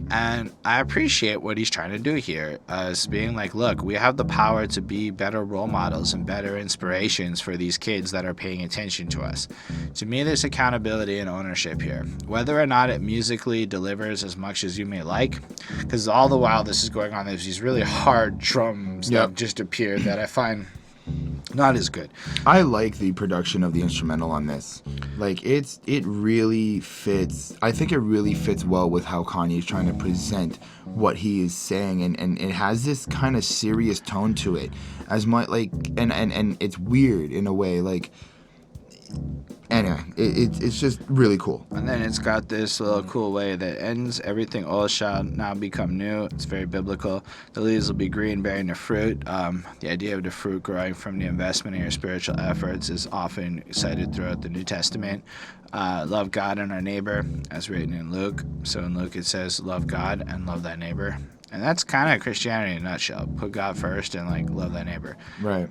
And I appreciate what he's trying to do here as being like, look, we have the power to be better role models and better inspirations for these kids that are paying attention to us. To me, there's accountability and ownership here. Whether or not it musically delivers as much as you may like, because all the while this is going on, there's these really hard drums that just appear that I find not as good. I like the production of the instrumental on this. Like, it really fits. I think it really fits well with how Kanye's trying to present what he is saying, and it has this kind of serious tone to it. As much like, and it's weird in a way. Like, Anyway, it's just really cool. And then it's got this little cool way that ends. Everything old shall now become new. It's very biblical. The leaves will be green, bearing the fruit. The idea of the fruit growing from the investment in your spiritual efforts is often cited throughout the New Testament. Love God and our neighbor, as written in Luke. So in Luke it says, love God and love thy neighbor. And that's kind of Christianity in a nutshell. Put God first and like love thy neighbor. Right.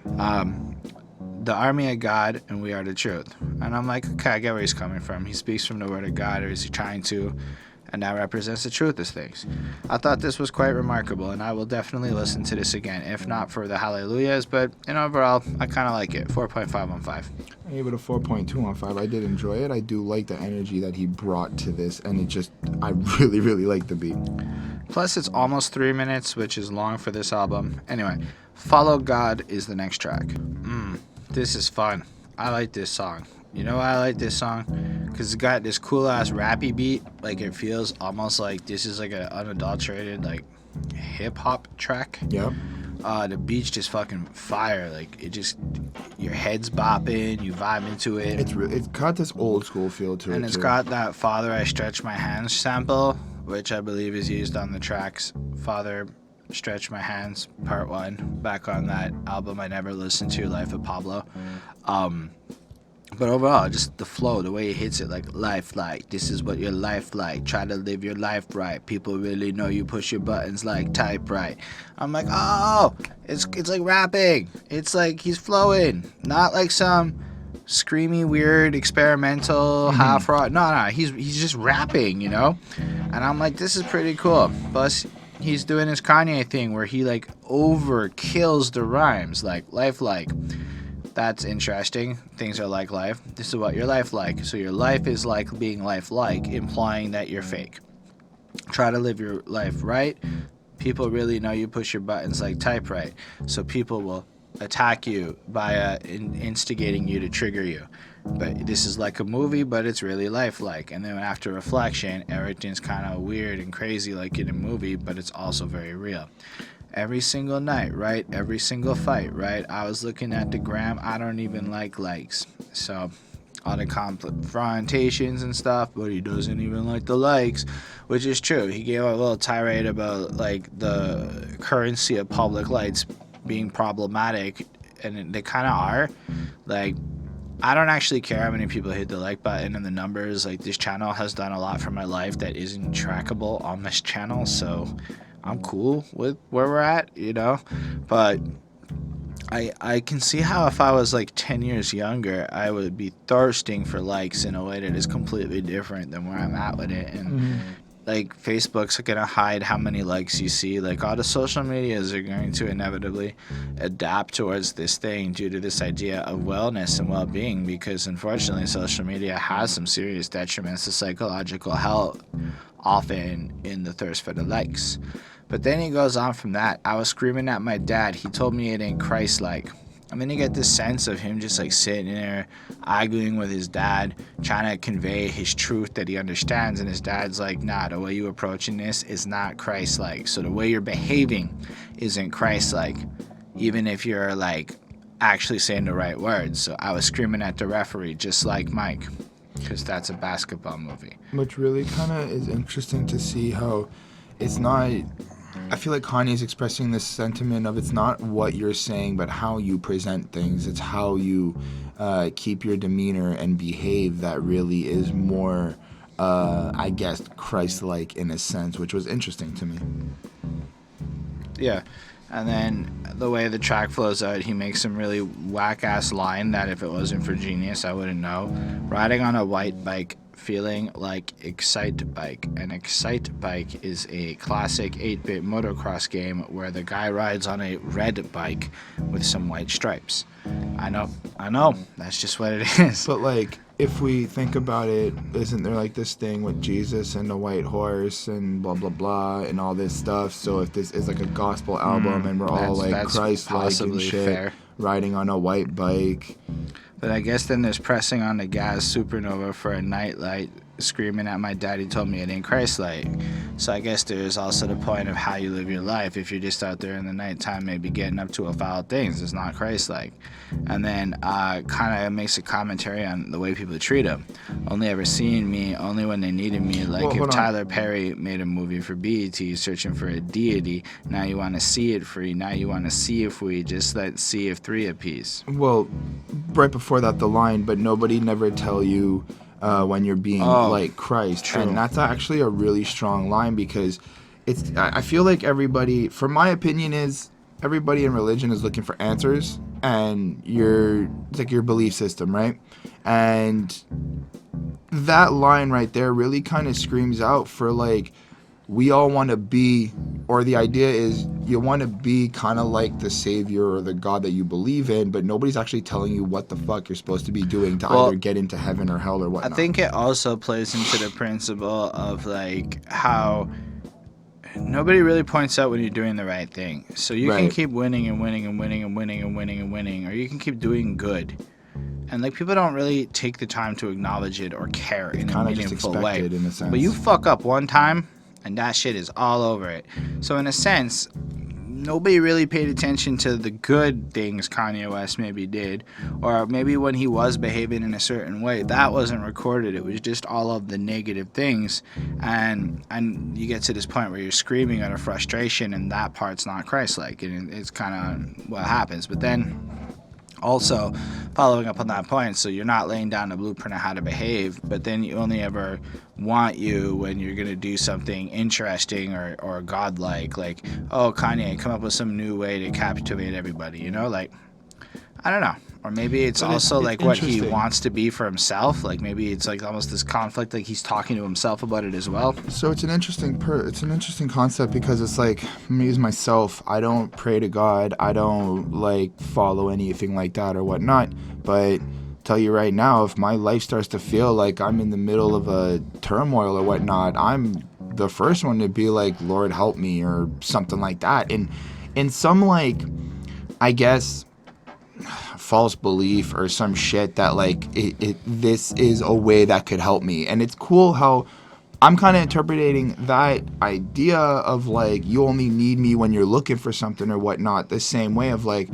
The army of God and we are the truth. And I'm like, okay, I get where he's coming from. He speaks from the word of God, or is he trying to? And that represents the truth of things. I thought this was quite remarkable, and I will definitely listen to this again, if not for the hallelujahs, but in overall, I kind of like it. 4.5 on 5. I gave it a 4.2 on 5. I did enjoy it. I do like the energy that he brought to this, and I really, really like the beat. Plus, it's almost 3 minutes, which is long for this album. Anyway, Follow God is the next track. This is fun. I like this song. You know why I like this song? Because it's got this cool ass rappy beat. Like, it feels almost like this is like an unadulterated like hip hop track. Yep. The beat's just fucking fire. Like, it just, your head's bopping, you vibe into it. It's got this old school feel to it. And it's too. got that Father I Stretch My Hands sample, which I believe is used on the tracks Father Stretch My Hands Part 1, back on that album I never listened to, Life of Pablo. But overall, just the flow, the way it hits it, like, life like, this is what your life like, try to live your life right, people really know you push your buttons like type right. I'm like, oh, it's like rapping, it's like he's flowing, not like some screamy, weird, experimental, half raw, no, he's just rapping, you know, and I'm like, this is pretty cool. Plus, he's doing his Kanye thing where he, like, overkills the rhymes, like, life like. That's interesting. Things are like life. This is what your life like. So your life is like being lifelike, implying that you're fake. Try to live your life right. People really know you push your buttons like type right. So people will attack you by instigating you to trigger you. But this is like a movie, but it's really lifelike. And then after reflection, everything's kind of weird and crazy like in a movie, but it's also very real. Every single night, right? Every single fight, right? I was looking at the gram. I don't even like likes. So, all the confrontations and stuff, but he doesn't even like the likes, which is true. He gave a little tirade about, like, the currency of public lights being problematic, and they kind of are. Like, I don't actually care how many people hit the like button and the numbers. Like, this channel has done a lot for my life that isn't trackable on this channel, so I'm cool with where we're at, you know, but I can see how if I was like 10 years younger, I would be thirsting for likes in a way that is completely different than where I'm at with it. And like, Facebook's going to hide how many likes you see. Like, all the social medias are going to inevitably adapt towards this thing due to this idea of wellness and well-being, because unfortunately social media has some serious detriments to psychological health, often in the thirst for the likes. But then he goes on from that. I was screaming at my dad. He told me it ain't Christ-like. I mean, you get this sense of him just like sitting there arguing with his dad, trying to convey his truth that he understands. And his dad's like, nah, the way you approaching this is not Christ-like. So the way you're behaving isn't Christ-like, even if you're like actually saying the right words. So I was screaming at the referee, just like Mike, because that's a basketball movie. Which really kind of is interesting to see how it's not... I feel like Kanye's expressing this sentiment of it's not what you're saying, but how you present things. It's how you keep your demeanor and behave that really is more, I guess, Christ-like in a sense, which was interesting to me. Yeah. And then the way the track flows out, he makes some really whack-ass line that if it wasn't for genius, I wouldn't know. Riding on a white bike, feeling like Excite Bike. An Excite Bike is a classic 8-bit motocross game where the guy rides on a red bike with some white stripes. I know, that's just what it is. But, like, if we think about it, isn't there, like, this thing with Jesus and the white horse and blah, blah, blah, and all this stuff? So if this is, like, a gospel album and we're all, like, Christ-like and shit, fair. Riding on a white bike... But I guess then there's pressing on the gas supernova for a nightlight screaming at my dad. He told me it ain't Christ-like. So I guess there's also the point of how you live your life. If you're just out there in the nighttime, maybe getting up to foul things, it's not Christ-like. And then kind of makes a commentary on the way people treat him. Only ever seeing me, only when they needed me. Like Well, if hold on. Tyler Perry made a movie for BET searching for a deity, now you want to see it free. Now you want to see if we just let see if 3 apiece. Well, right before that, the line, but nobody never tell you when you're being like Christ. True. And that's actually a really strong line because I feel like everybody, for my opinion, is everybody in religion is looking for answers, and it's like your belief system, right? And that line right there really kind of screams out for like, we all want to be, or the idea is you want to be kind of like the savior or the God that you believe in, but nobody's actually telling you what the fuck you're supposed to be doing to either get into heaven or hell or whatnot. I think it also plays into the principle of like how nobody really points out when you're doing the right thing. So you can keep winning and winning and winning and winning and winning and winning, or you can keep doing good. And like people don't really take the time to acknowledge it or care in a meaningful way. In a sense. But you fuck up one time, and that shit is all over it. So in a sense, nobody really paid attention to the good things Kanye West maybe did, or maybe when he was behaving in a certain way, that wasn't recorded. It was just all of the negative things, and you get to this point where you're screaming out of frustration, and that part's not Christ-like, and it's kind of what happens. But then also, following up on that point, so you're not laying down a blueprint of how to behave, but then you only ever want you when you're going to do something interesting or godlike, like, oh, Kanye, come up with some new way to captivate everybody, you know? Like, I don't know. Or maybe it's also like what he wants to be for himself. Like maybe it's like almost this conflict, like he's talking to himself about it as well. So it's an interesting concept because it's like me as myself, I don't pray to God, I don't like follow anything like that or whatnot. But tell you right now, if my life starts to feel like I'm in the middle of a turmoil or whatnot, I'm the first one to be like, Lord help me or something like that. And in some like, I guess, false belief or some shit that like this is a way that could help me. And it's cool how I'm kind of interpreting that idea of like you only need me when you're looking for something or whatnot the same way of like,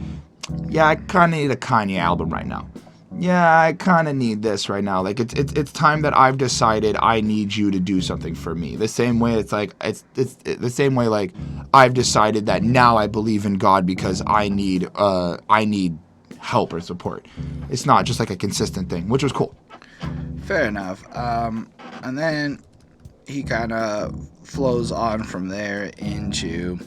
yeah, I kind of need a Kanye album right now. Yeah, I kind of need this right now. Like it's time that I've decided I need you to do something for me. The same way it's like it's the same way like I've decided that now I believe in God because I need help or support. It's not just like a consistent thing, which was cool. Fair enough. And then he kind of flows on from there into,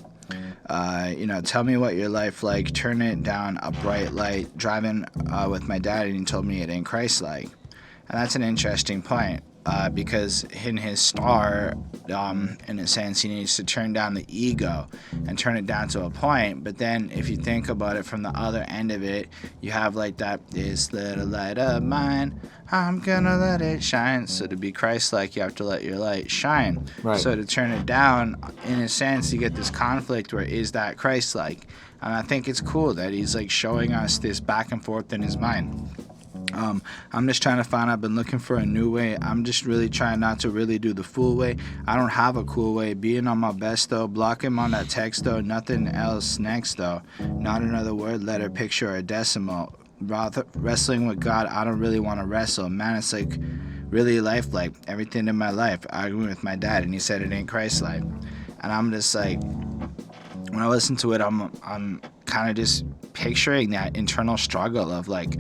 tell me what your life like, turn it down a bright light, driving with my dad, and he told me it ain't Christ-like. And that's an interesting point. Because in his star, in a sense, he needs to turn down the ego and turn it down to a point. But then if you think about it from the other end of it, you have like that, this little light of mine, I'm gonna let it shine. So to be Christ-like, you have to let your light shine. Right. So to turn it down, in a sense, you get this conflict where is that Christ-like? And I think it's cool that he's like showing us this back and forth in his mind. I'm just trying to find, I've been looking for a new way. I'm just really trying not to really do the fool way. I don't have a cool way. Being on my best though, block him on that text though, nothing else next though. Not another word, letter, picture, or decimal. Rather, wrestling with God, I don't really want to wrestle. Man, it's like really lifelike. Everything in my life, arguing with my dad, and he said it ain't Christ-like. And I'm just like, when I listen to it, I'm kind of just picturing that internal struggle of like,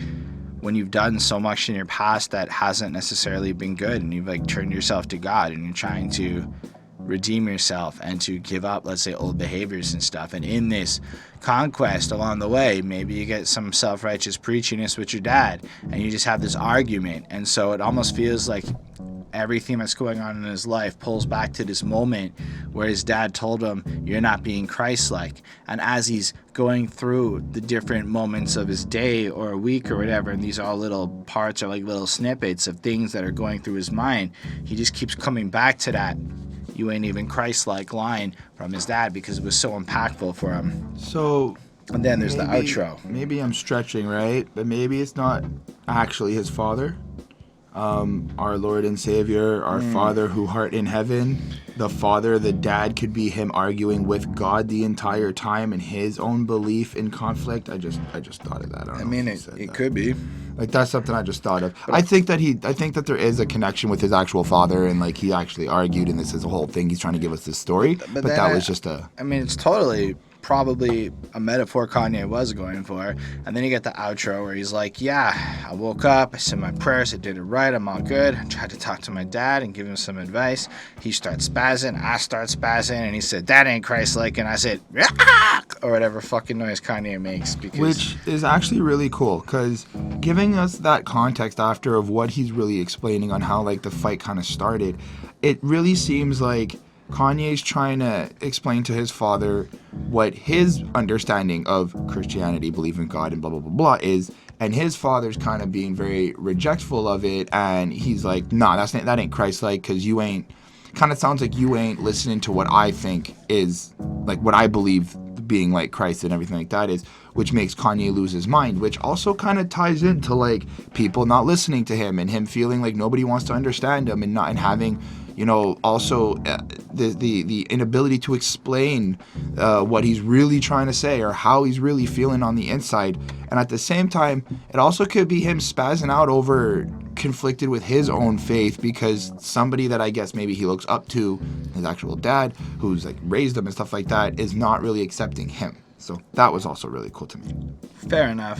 when you've done so much in your past that hasn't necessarily been good, and you've like turned yourself to God and you're trying to redeem yourself and to give up, let's say, old behaviors and stuff. And in this conquest along the way, maybe you get some self-righteous preachiness with your dad and you just have this argument. And so it almost feels like everything that's going on in his life pulls back to this moment where his dad told him, you're not being Christ-like. And as he's going through the different moments of his day or a week or whatever, and these are all little parts or like little snippets of things that are going through his mind, he just keeps coming back to that you ain't even Christ-like line from his dad because it was so impactful for him. So And then there's the outro. Maybe I'm stretching, right? But maybe it's not actually his father. our Lord and Savior, our Father who art in heaven. The dad could be him arguing with God the entire time and his own belief in conflict. I just thought of that. I mean, it could be. Like, that's something I just thought of. I think that there is a connection with his actual father, and like he actually argued, and this is a whole thing. He's trying to give us this story, but that was just a. I mean, it's totally probably a metaphor Kanye was going for. And then you get the outro where he's like, yeah, I woke up, I said my prayers, I did it right, I'm all good. I tried to talk to my dad and give him some advice. He starts spazzing, I start spazzing, and he said, that ain't Christ-like. And I said, ah! Or whatever fucking noise Kanye makes. Which is actually really cool, because giving us that context after of what he's really explaining on how like the fight kind of started, it really seems like Kanye's trying to explain to his father what his understanding of Christianity, belief in God, and blah, blah, blah, blah is. And his father's kind of being very rejectful of it. And he's like, nah, that ain't Christ-like, because you ain't, kind of sounds like you ain't listening to what I think is, like what I believe being like Christ and everything like that is, which makes Kanye lose his mind, which also kind of ties into like people not listening to him and him feeling like nobody wants to understand him and having, you know, also the inability to explain what he's really trying to say or how he's really feeling on the inside. And at the same time, it also could be him spazzing out over conflicted with his own faith because somebody that I guess maybe he looks up to, his actual dad, who's like raised him and stuff like that, is not really accepting him. So that was also really cool to me. Fair enough.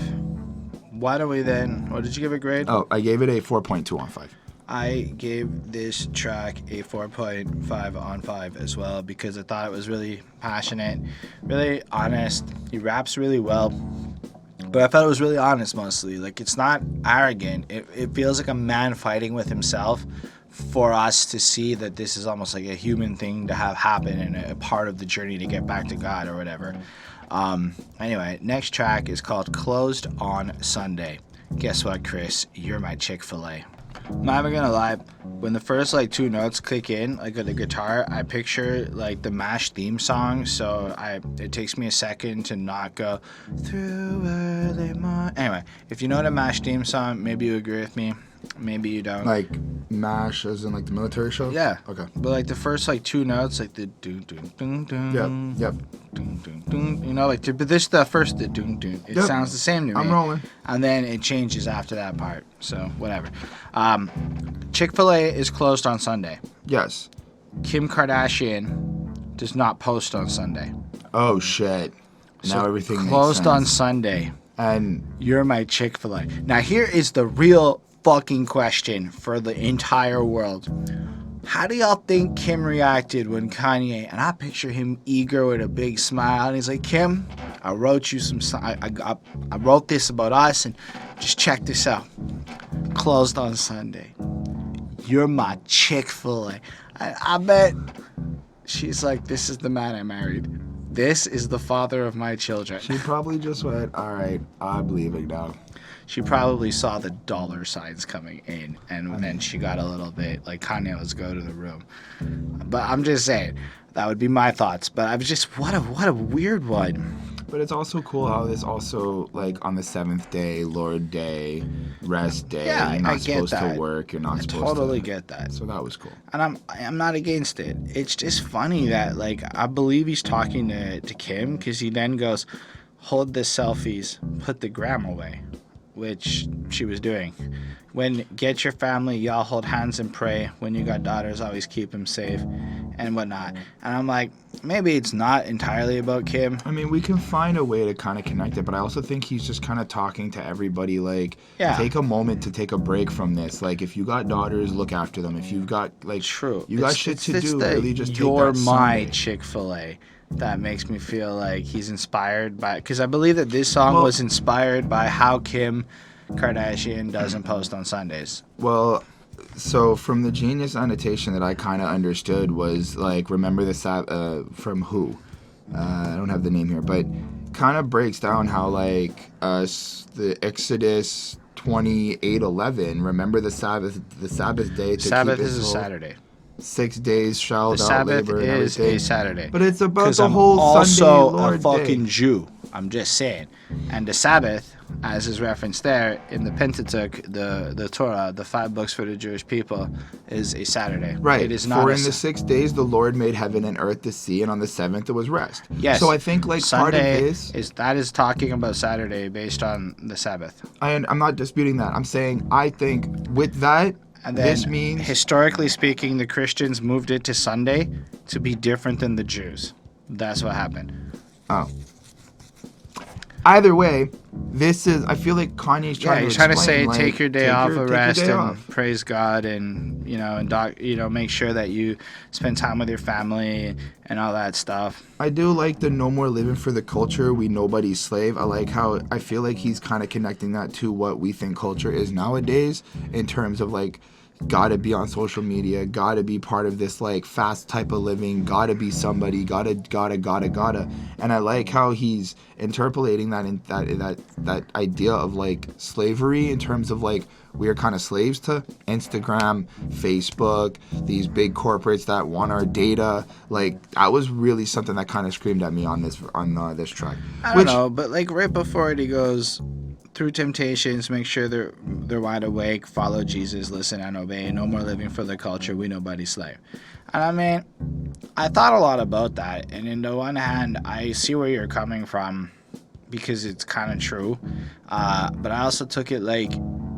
Why don't we then, what did you give it grade? Oh, I gave it a 4.2 on 5. I gave this track a 4.5 on 5 as well because I thought it was really passionate, really honest. He raps really well, but I thought it was really honest mostly. Like, it's not arrogant. It feels like a man fighting with himself for us to see that this is almost like a human thing to have happen and a part of the journey to get back to God or whatever. Anyway, next track is called Closed on Sunday. Guess what, Chris? You're my Chick-fil-A. I'm not even gonna lie, when the first like two notes click in, like with the guitar, I picture like the MASH theme song, so it takes me a second to not go through early morning. Anyway, if you know the MASH theme song, maybe you agree with me, maybe you don't. Like MASH as in like the military show? Yeah. Okay. But like the first like two notes, like the doo doo doo doo. Yep. Dun, dun, dun, you know, like, but this the first the dun, dun, it sounds the same to me. I'm rolling. And then it changes after that part. So whatever. Chick-fil-A is closed on Sunday. Yes. Kim Kardashian does not post on Sunday. Oh shit. Now So everything makes closed sense. on Sunday. And You're my Chick-fil-A. Now here is the real fucking question for the entire world. How do y'all think Kim reacted when Kanye, and I picture him eager with a big smile, and he's like, Kim, I wrote you I wrote this about us, and just check this out. Closed on Sunday. You're my Chick-fil-A. I bet she's like, this is the man I married. This is the father of my children. she probably just went, all right, I'm leaving now. She probably saw the dollar signs coming in, and then she got a little bit like, Kanye, let's go to the room. But I'm just saying, that would be my thoughts. But I was just, what a weird one. But it's also cool how this also, like, on the 7th day, Lord Day, rest day, Yeah, you're not I get supposed that. to work, you're not I supposed totally to... get that. So that was cool. And I'm not against it. It's just funny that, like, I believe he's talking to Kim, because he then goes, hold the selfies, put the gram away, which she was doing. When get your family, y'all hold hands and pray. When you got daughters, always keep them safe and whatnot. And I'm like, maybe it's not entirely about Kim. I mean, we can find a way to kind of connect it, but I also think he's just kind of talking to everybody, like, take a moment to take a break from this. Like, if you got daughters, look after them. If you've got, like, True. you got shit to do, really just take You're that my Sunday. Chick-fil-A. That makes me feel like he's inspired by, because I believe that this song was inspired by how Kim Kardashian doesn't post on Sundays. Well, so from the Genius annotation that I kind of understood was, like, remember the from who? I don't have the name here, but kind of breaks down how, like, the Exodus 28:11, remember the Sabbath day to Sabbath keep is a his whole Saturday. 6 days shall The thou Sabbath labor and is everything. a Saturday. But it's about the I'm whole also Sunday, Lord a fucking day. Jew. I'm just saying. And the Sabbath, as is referenced there in the Pentateuch, the Torah, the 5 books for the Jewish people, is a Saturday. Right. It is not For in the 6 days the Lord made heaven and earth, the sea, and on the 7th it was rest. Yes. So I think like Sunday part of this is talking about Saturday based on the Sabbath. I'm not disputing that. I'm saying I think with that, And then, this means historically speaking, the Christians moved it to Sunday to be different than the Jews. That's what happened. oh. Either way, this is. I feel like Kanye's trying to. He's trying to say, explain, like, take your day off, rest, and off. praise God, and make sure that you spend time with your family and all that stuff. I do like the no more living for the culture, we nobody's slave. I like how I feel like he's kind of connecting that to what we think culture is nowadays in terms of like gotta be on social media, gotta be part of this like fast type of living, gotta be somebody, gotta. And I like how he's interpolating that in that idea of like slavery in terms of like we are kind of slaves to Instagram, Facebook, these big corporates that want our data. Like that was really something that kind of screamed at me on this track. I don't know, but like right before it, he goes, through temptations, make sure they're wide awake, follow Jesus, listen and obey, no more living for the culture, we nobody's slave. And I mean, I thought a lot about that, and in the one hand, I see where you're coming from, because it's kind of true, but I also took it like,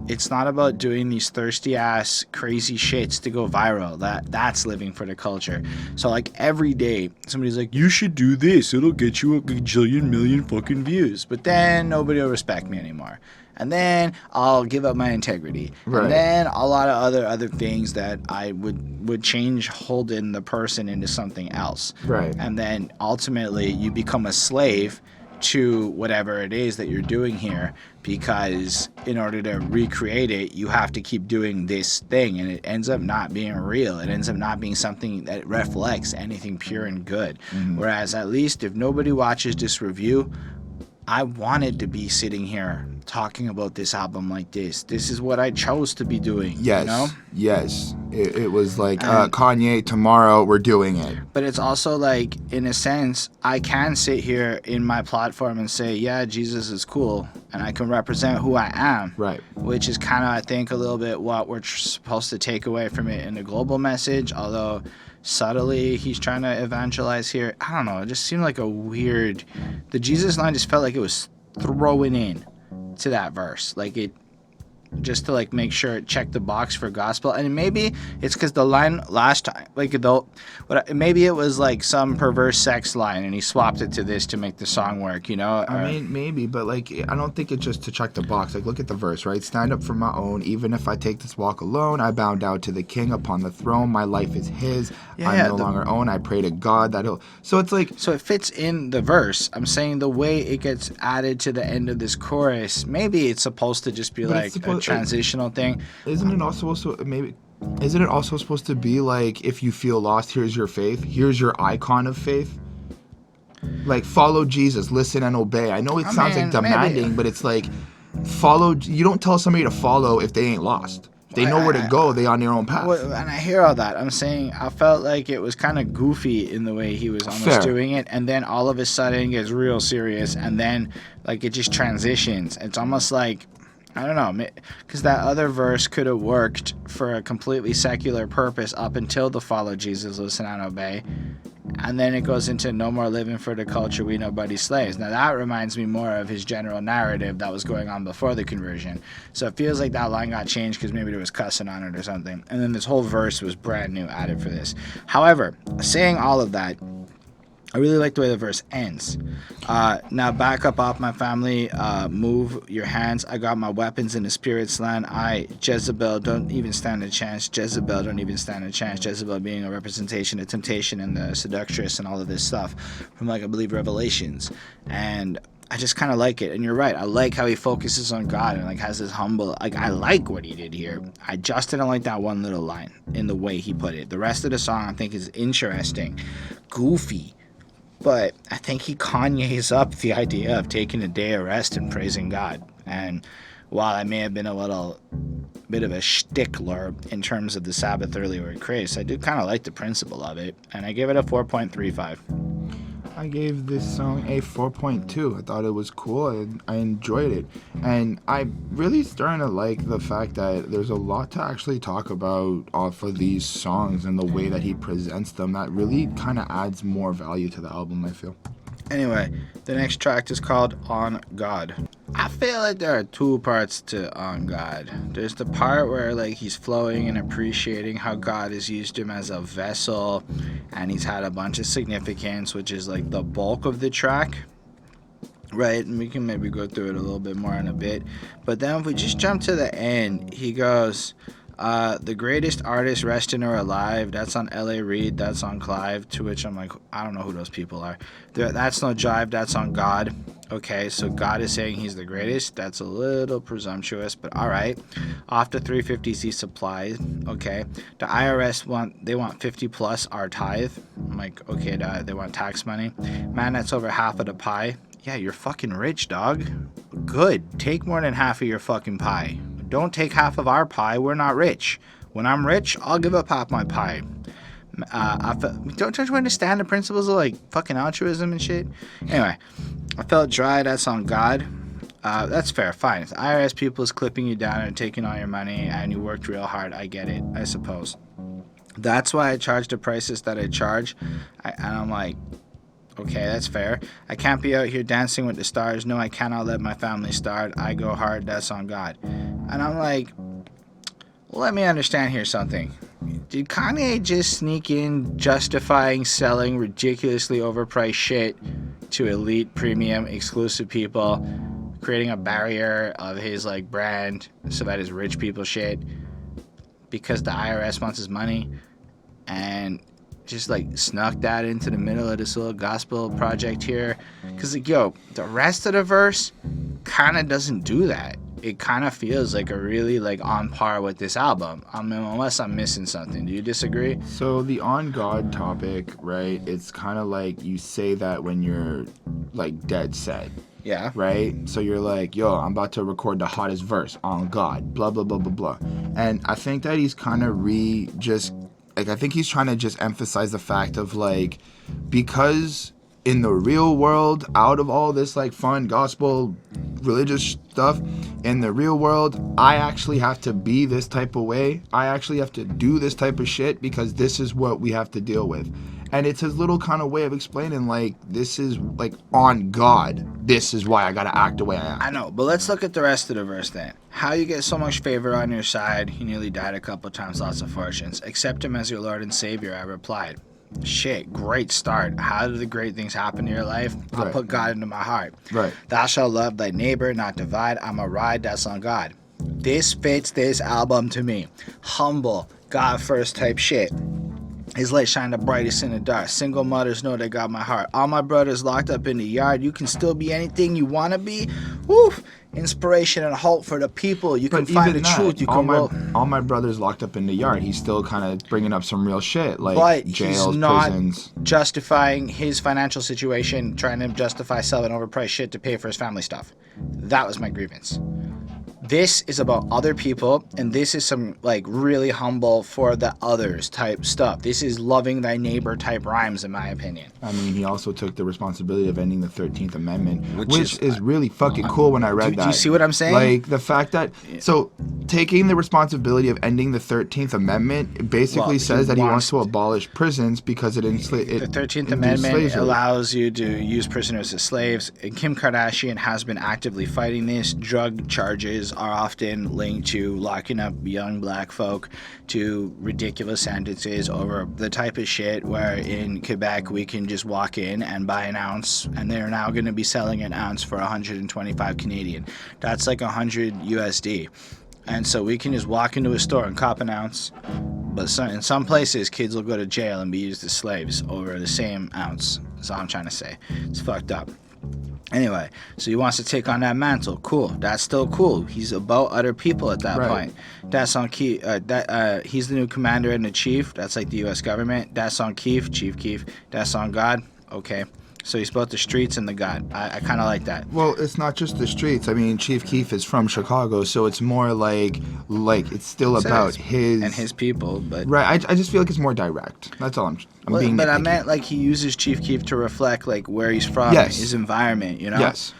it's not about doing these thirsty ass crazy shits to go viral. That's living for the culture. So like every day somebody's like, you should do this, it'll get you a gajillion million fucking views, but then nobody will respect me anymore, and then I'll give up my integrity, right. And then a lot of other things that I would change Holden the person into something else, right. And then ultimately you become a slave to whatever it is that you're doing here, because in order to recreate it, you have to keep doing this thing, and it ends up not being real. It ends up not being something that reflects anything pure and good. Mm-hmm. Whereas at least if nobody watches this review, I wanted to be sitting here talking about this album like this. This is what I chose to be doing. Yes. You know? Yes. It was like, Kanye, tomorrow we're doing it. But it's also like, in a sense, I can sit here in my platform and say, yeah, Jesus is cool, and I can represent who I am. Right. Which is kind of, I think, a little bit what we're supposed to take away from it in the global message, although subtly he's trying to evangelize here. I don't know, it just seemed like a weird, the Jesus line just felt like it was throwing in to that verse, like it, just to like make sure it checked the box for gospel. And maybe it's because the line last time, like maybe it was like some perverse sex line and he swapped it to this to make the song work, you know? I mean, maybe, but like I don't think it's just to check the box. Like look at the verse, right? Stand up for my own, even if I take this walk alone, I bow down to the king upon the throne, my life is his, I'm no longer own, I pray to God that he'll, so it's like, so it fits in the verse. I'm saying the way it gets added to the end of this chorus, maybe it's supposed to just be like a transitional thing. Isn't it also supposed to be like, if you feel lost, here's your faith, here's your icon of faith, like follow Jesus, listen and obey. I know it sounds like demanding, maybe. But it's like follow. You don't tell somebody to follow if they ain't lost. If they know where to go, they on their own path. And I hear all that. I'm saying I felt like it was kind of goofy in the way he was almost doing it, and then all of a sudden it gets real serious, and then like it just transitions. It's almost like, I don't know, because that other verse could have worked for a completely secular purpose up until the follow Jesus, listen and obey. And then it goes into no more living for the culture, we nobody's slaves. Now that reminds me more of his general narrative that was going on before the conversion. So it feels like that line got changed because maybe there was cussing on it or something. And then this whole verse was brand new added for this. However, saying all of that, I really like the way the verse ends. Now back up off my family, move your hands. I got my weapons in the spirit's land. Jezebel, don't even stand a chance. Jezebel, don't even stand a chance. Jezebel being a representation of temptation and the seductress and all of this stuff from, like, I believe, Revelations. And I just kind of like it. And you're right. I like how he focuses on God and like has this humble, like, I like what he did here. I just didn't like that one little line in the way he put it. The rest of the song I think is interesting, goofy. But I think he Kanye's up the idea of taking a day of rest and praising God. And while I may have been a little bit of a stickler in terms of the Sabbath earlier with Chris, I do kind of like the principle of it. And I give it a 4.35. I gave this song a 4.2. I thought it was cool and I enjoyed it. And I'm really starting to like the fact that there's a lot to actually talk about off of these songs and the way that he presents them. That really kind of adds more value to the album, I feel. Anyway, the next track is called On God. I feel like there are two parts to On God. There's the part where like he's flowing and appreciating how God has used him as a vessel and he's had a bunch of significance, which is like the bulk of the track. Right, and we can maybe go through it a little bit more in a bit. But then if we just jump to the end, he goes, the greatest artist resting or alive, that's on L.A. Reid, that's on Clive, to which I'm like, I don't know who those people are. That's no jive, that's on God. Okay, so God is saying he's the greatest. That's a little presumptuous, but all right. Off the 350Z supplies, okay. The IRS want 50 plus our tithe. I'm like, okay, they want tax money. Man, that's over half of the pie. Yeah, you're fucking rich, dog. Good. Take more than half of your fucking pie. Don't take half of our pie. We're not rich. When I'm rich, I'll give up half my pie. Don't you understand the principles of like fucking altruism and shit? Anyway, I felt dry. That's on God. That's fair. Fine. If the IRS people is clipping you down and taking all your money and you worked real hard, I get it, I suppose. That's why I charge the prices that I charge. And I'm like, okay, that's fair. I can't be out here dancing with the stars. No, I cannot let my family starve. I go hard. That's on God. And I'm like, well, let me understand here something. Did Kanye just sneak in justifying selling ridiculously overpriced shit to elite, premium, exclusive people, creating a barrier of his like brand so that his rich people shit because the IRS wants his money and just like snuck that into the middle of this little gospel project here? Because like, yo, the rest of the verse kind of doesn't do that. It kind of feels like a really like on par with this album. I mean, unless I'm missing something. Do you disagree? So the on God topic, right? It's kind of like you say that when you're like dead set. Yeah. Right? So you're like, yo, I'm about to record the hottest verse on God, blah, blah, blah, blah, blah. And I think that he's kind of I think he's trying to just emphasize the fact of like, because in the real world, out of all this like fun gospel religious stuff, in the real world, I actually have to be this type of way. I actually have to do this type of shit because this is what we have to deal with. And it's his little kind of way of explaining like, this is like on God. This is why I gotta act the way I am. I know, but let's look at the rest of the verse then. How you get so much favor on your side, he nearly died a couple times, lots of fortunes. Accept him as your Lord and Savior, I replied. Shit, great start. How do the great things happen in your life? I'll Right. put God into my heart. Right. Thou shalt love thy neighbor, not divide. I'm a ride, that's on God. This fits this album to me. Humble, God first type shit. His light shine the brightest in the dark. Single mothers know they got my heart. All my brothers locked up in the yard. You can still be anything you want to be. Woo! Inspiration and hope for the people. You can find the truth. You can all my brothers locked up in the yard. He's still kind of bringing up some real shit, like but jails, he's not prisons. justifying his financial situation, trying to justify selling overpriced shit to pay for his family stuff. That was my grievance. This is about other people, and this is some like really humble for the others type stuff. This is loving thy neighbor type rhymes, in my opinion. I mean, he also took the responsibility of ending the 13th Amendment, which is really fucking cool when I read that. Do you see what I'm saying? Like, the fact that... So, taking the responsibility of ending the 13th Amendment basically says that he wants to abolish prisons because it enslaved... The 13th Amendment allows you to use prisoners as slaves. And Kim Kardashian has been actively fighting this. Drug charges are often linked to locking up young black folk to ridiculous sentences over the type of shit where in Quebec we can just walk in and buy an ounce, and they're now going to be selling an ounce for 125 Canadian. That's like 100 USD. And so we can just walk into a store and cop an ounce. But in some places, kids will go to jail and be used as slaves over the same ounce. That's all I'm trying to say. It's fucked up. Anyway, so he wants to take on that mantle. Cool. That's still cool. He's about other people at that point. That's on Keith. He's the new commander and the chief. That's like the U.S. government. That's on Chief Keef. That's on God. Okay. So he's both the streets and the God. I kind of like that. Well, it's not just the streets. I mean, Chief Keef is from Chicago, so it's more like it's still about his and his people. But right, I just feel like it's more direct. That's all I'm being But I nitpicky. meant like he uses Chief Keef to reflect like where he's from, Yes. his environment. You know. Yes.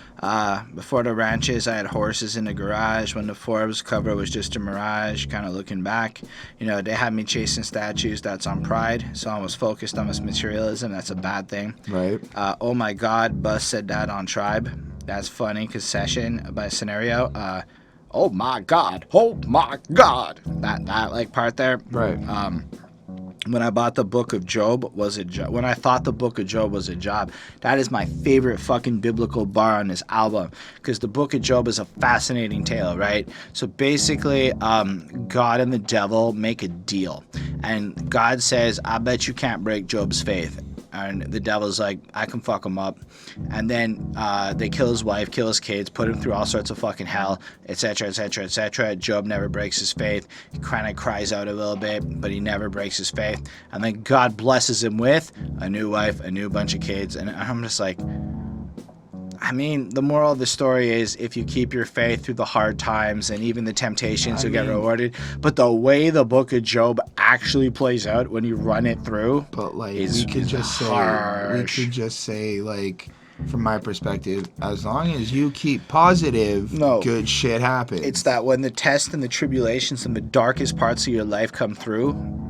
Before the ranches, I had horses in the garage. When the Forbes cover was just a mirage, kind of looking back, they had me chasing statues. That's on pride. So I was focused on this materialism. That's a bad thing. Right. Oh my God, Bus said that on Tribe. That's funny because Session by Scenario. Oh my God. That like part there. Right. When I bought the Book of Job when I thought the Book of Job was a job, that is my favorite fucking biblical bar on this album, because the Book of Job is a fascinating tale, right? So basically, God and the devil make a deal, and God says, I bet you can't break Job's faith. And the devil's like, I can fuck him up. And then they kill his wife, kill his kids, put him through all sorts of fucking hell, etc., etc., etc. Job never breaks his faith. He kind of cries out a little bit, but he never breaks his faith. And then God blesses him with a new wife, a new bunch of kids. And I'm just like, I mean, the moral of the story is if you keep your faith through the hard times and even the temptations, you'll get rewarded. But the way the Book of Job actually plays out when you run it through, but like is we could just say, like, from my perspective, as long as you keep positive, good shit happens. It's that when the tests and the tribulations and the darkest parts of your life come through,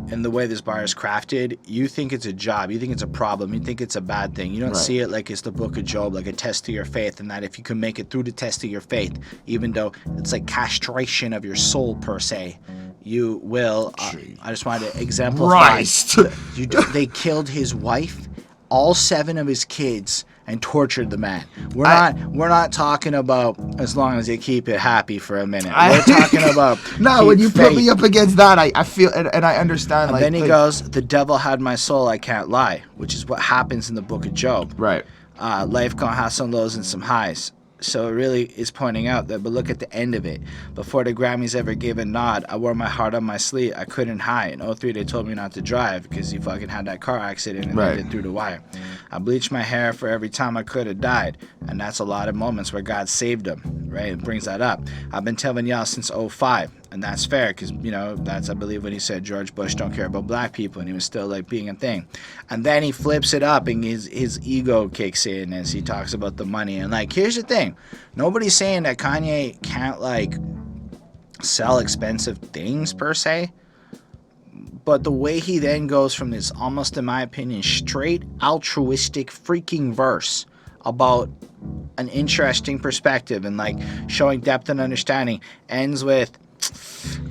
and the way this bar is crafted, you think it's a job, you think it's a problem, you think it's a bad thing. You don't see it like it's the Book of Job, like a test to your faith, and that if you can make it through the test of your faith, even though it's like castration of your soul per se, you will. I just wanted to exemplify. They killed his wife, all 7 of his kids, and tortured the man. We're not talking about as long as you keep it happy for a minute. We're talking about when you put me up against that, I feel and I understand. And then he goes, the devil had my soul, I can't lie, which is what happens in the Book of Job. Right. Life gonna have some lows and some highs. So it really is pointing out that, but look at the end of it. Before the Grammys ever gave a nod, I wore my heart on my sleeve. I couldn't hide. In 03, they told me not to drive because he fucking had that car accident and ended through the wire. I bleached my hair for every time I could have died. And that's a lot of moments where God saved him, right? It brings that up. I've been telling y'all since 05. And that's fair because, that's, I believe, when he said George Bush don't care about black people, and he was still, like, being a thing. And then he flips it up, and his ego kicks in as he talks about the money. And, like, here's the thing. Nobody's saying that Kanye can't, like, sell expensive things, per se. But the way he then goes from this, almost, in my opinion, straight altruistic freaking verse about an interesting perspective and, like, showing depth and understanding, ends with,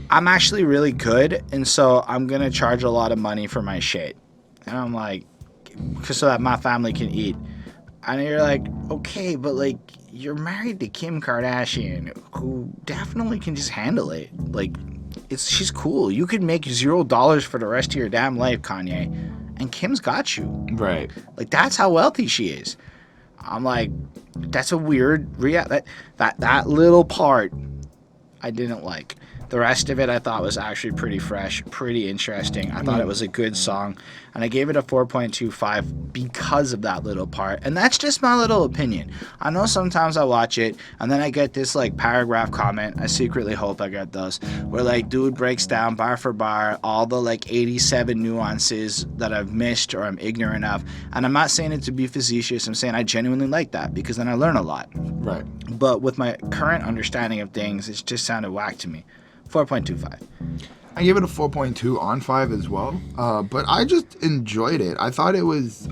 I'm actually really good, and so I'm gonna charge a lot of money for my shit. And I'm like, so that my family can eat. And you're like, okay, but like, you're married to Kim Kardashian, who definitely can just handle it. Like, she's cool. You could make $0 for the rest of your damn life, Kanye, and Kim's got you. Right. Like, that's how wealthy she is. I'm like, that's a weird that little part I didn't like. The rest of it I thought was actually pretty fresh, pretty interesting. I thought it was a good song, and I gave it a 4.25 because of that little part. And that's just my little opinion. I know sometimes I watch it, and then I get this like paragraph comment. I secretly hope I get those, where like dude breaks down bar for bar all the like 87 nuances that I've missed or I'm ignorant of. And I'm not saying it to be facetious. I'm saying I genuinely like that because then I learn a lot. Right. But with my current understanding of things, it just sounded whack to me. 4.25. I gave it a 4.2 on 5 as well. But I just enjoyed it. I thought it was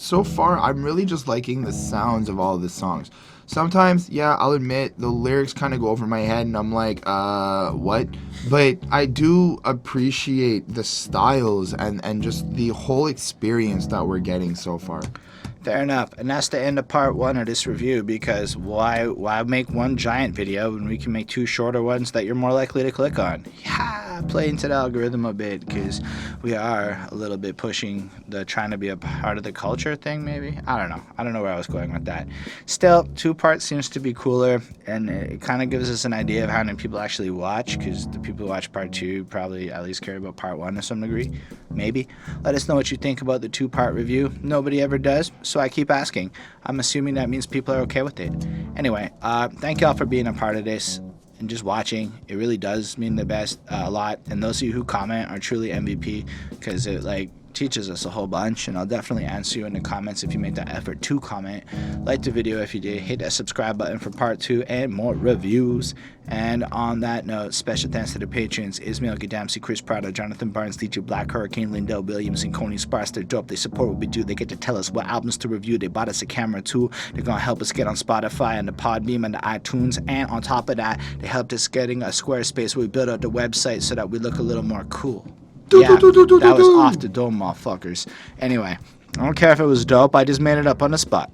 so far, I'm really just liking the sounds of all of the songs. Sometimes, yeah, I'll admit the lyrics kind of go over my head and I'm like, what? But I do appreciate the styles and just the whole experience that we're getting so far. Fair enough. And that's the end of part 1 of this review, because why make one giant video when we can make 2 shorter ones that you're more likely to click on? Yeah, play into the algorithm a bit, because we are a little bit pushing the trying to be a part of the culture thing, maybe? I don't know where I was going with that. Still, 2 parts seems to be cooler, and it kind of gives us an idea of how many people actually watch, because the people who watch part 2 probably at least care about part 1 to some degree. Maybe. Let us know what you think about the 2-part review. Nobody ever does, so why I keep asking. I'm assuming that means people are okay with it. Anyway, thank y'all for being a part of this and just watching. It really does mean the best a lot. And those of you who comment are truly MVP because it teaches us a whole bunch, and I'll definitely answer you in the comments if you make that effort to comment. Like the video if you did, hit that subscribe button for part 2 and more reviews. And on that note, special thanks to the patrons: Ismail Gadamsi, Chris Prado, Jonathan Barnes, DJ Black, Hurricane, Lindell Williams, and Coney Sparks. They're dope. They support what we do. They get to tell us what albums to review. They bought us a camera too. They're gonna help us get on Spotify and the Podbeam and the iTunes, and on top of that, they helped us getting a Squarespace where we built out the website so that we look a little more cool. Yeah, that was off the dome, motherfuckers. Anyway, I don't care if it was dope. I just made it up on the spot.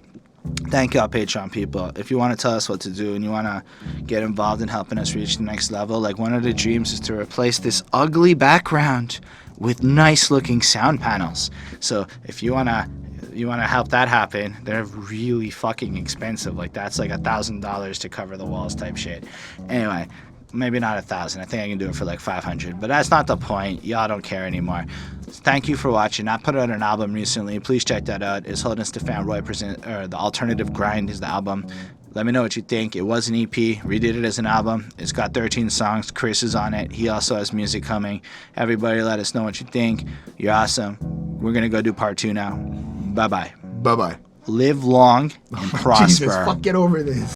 Thank y'all, Patreon people. If you want to tell us what to do and you want to get involved in helping us reach the next level, one of the dreams is to replace this ugly background with nice-looking sound panels. So if you want to help that happen, they're really fucking expensive. That's $1,000 to cover the walls type shit. Anyway, maybe not 1,000. I think I can do it for 500, but that's not the point. Y'all don't care anymore. Thank you for watching. I put out an album recently. Please check that out. It's Holden, Stephan, Roy The Alternative Grind is the album. Let me know what you think. It was an EP. Redid it as an album. It's got 13 songs. Chris is on it. He also has music coming. Everybody let us know what you think. You're awesome. We're going to go do part 2 now. Bye-bye. Bye-bye. Live long and prosper. Jesus, fuck, get over this.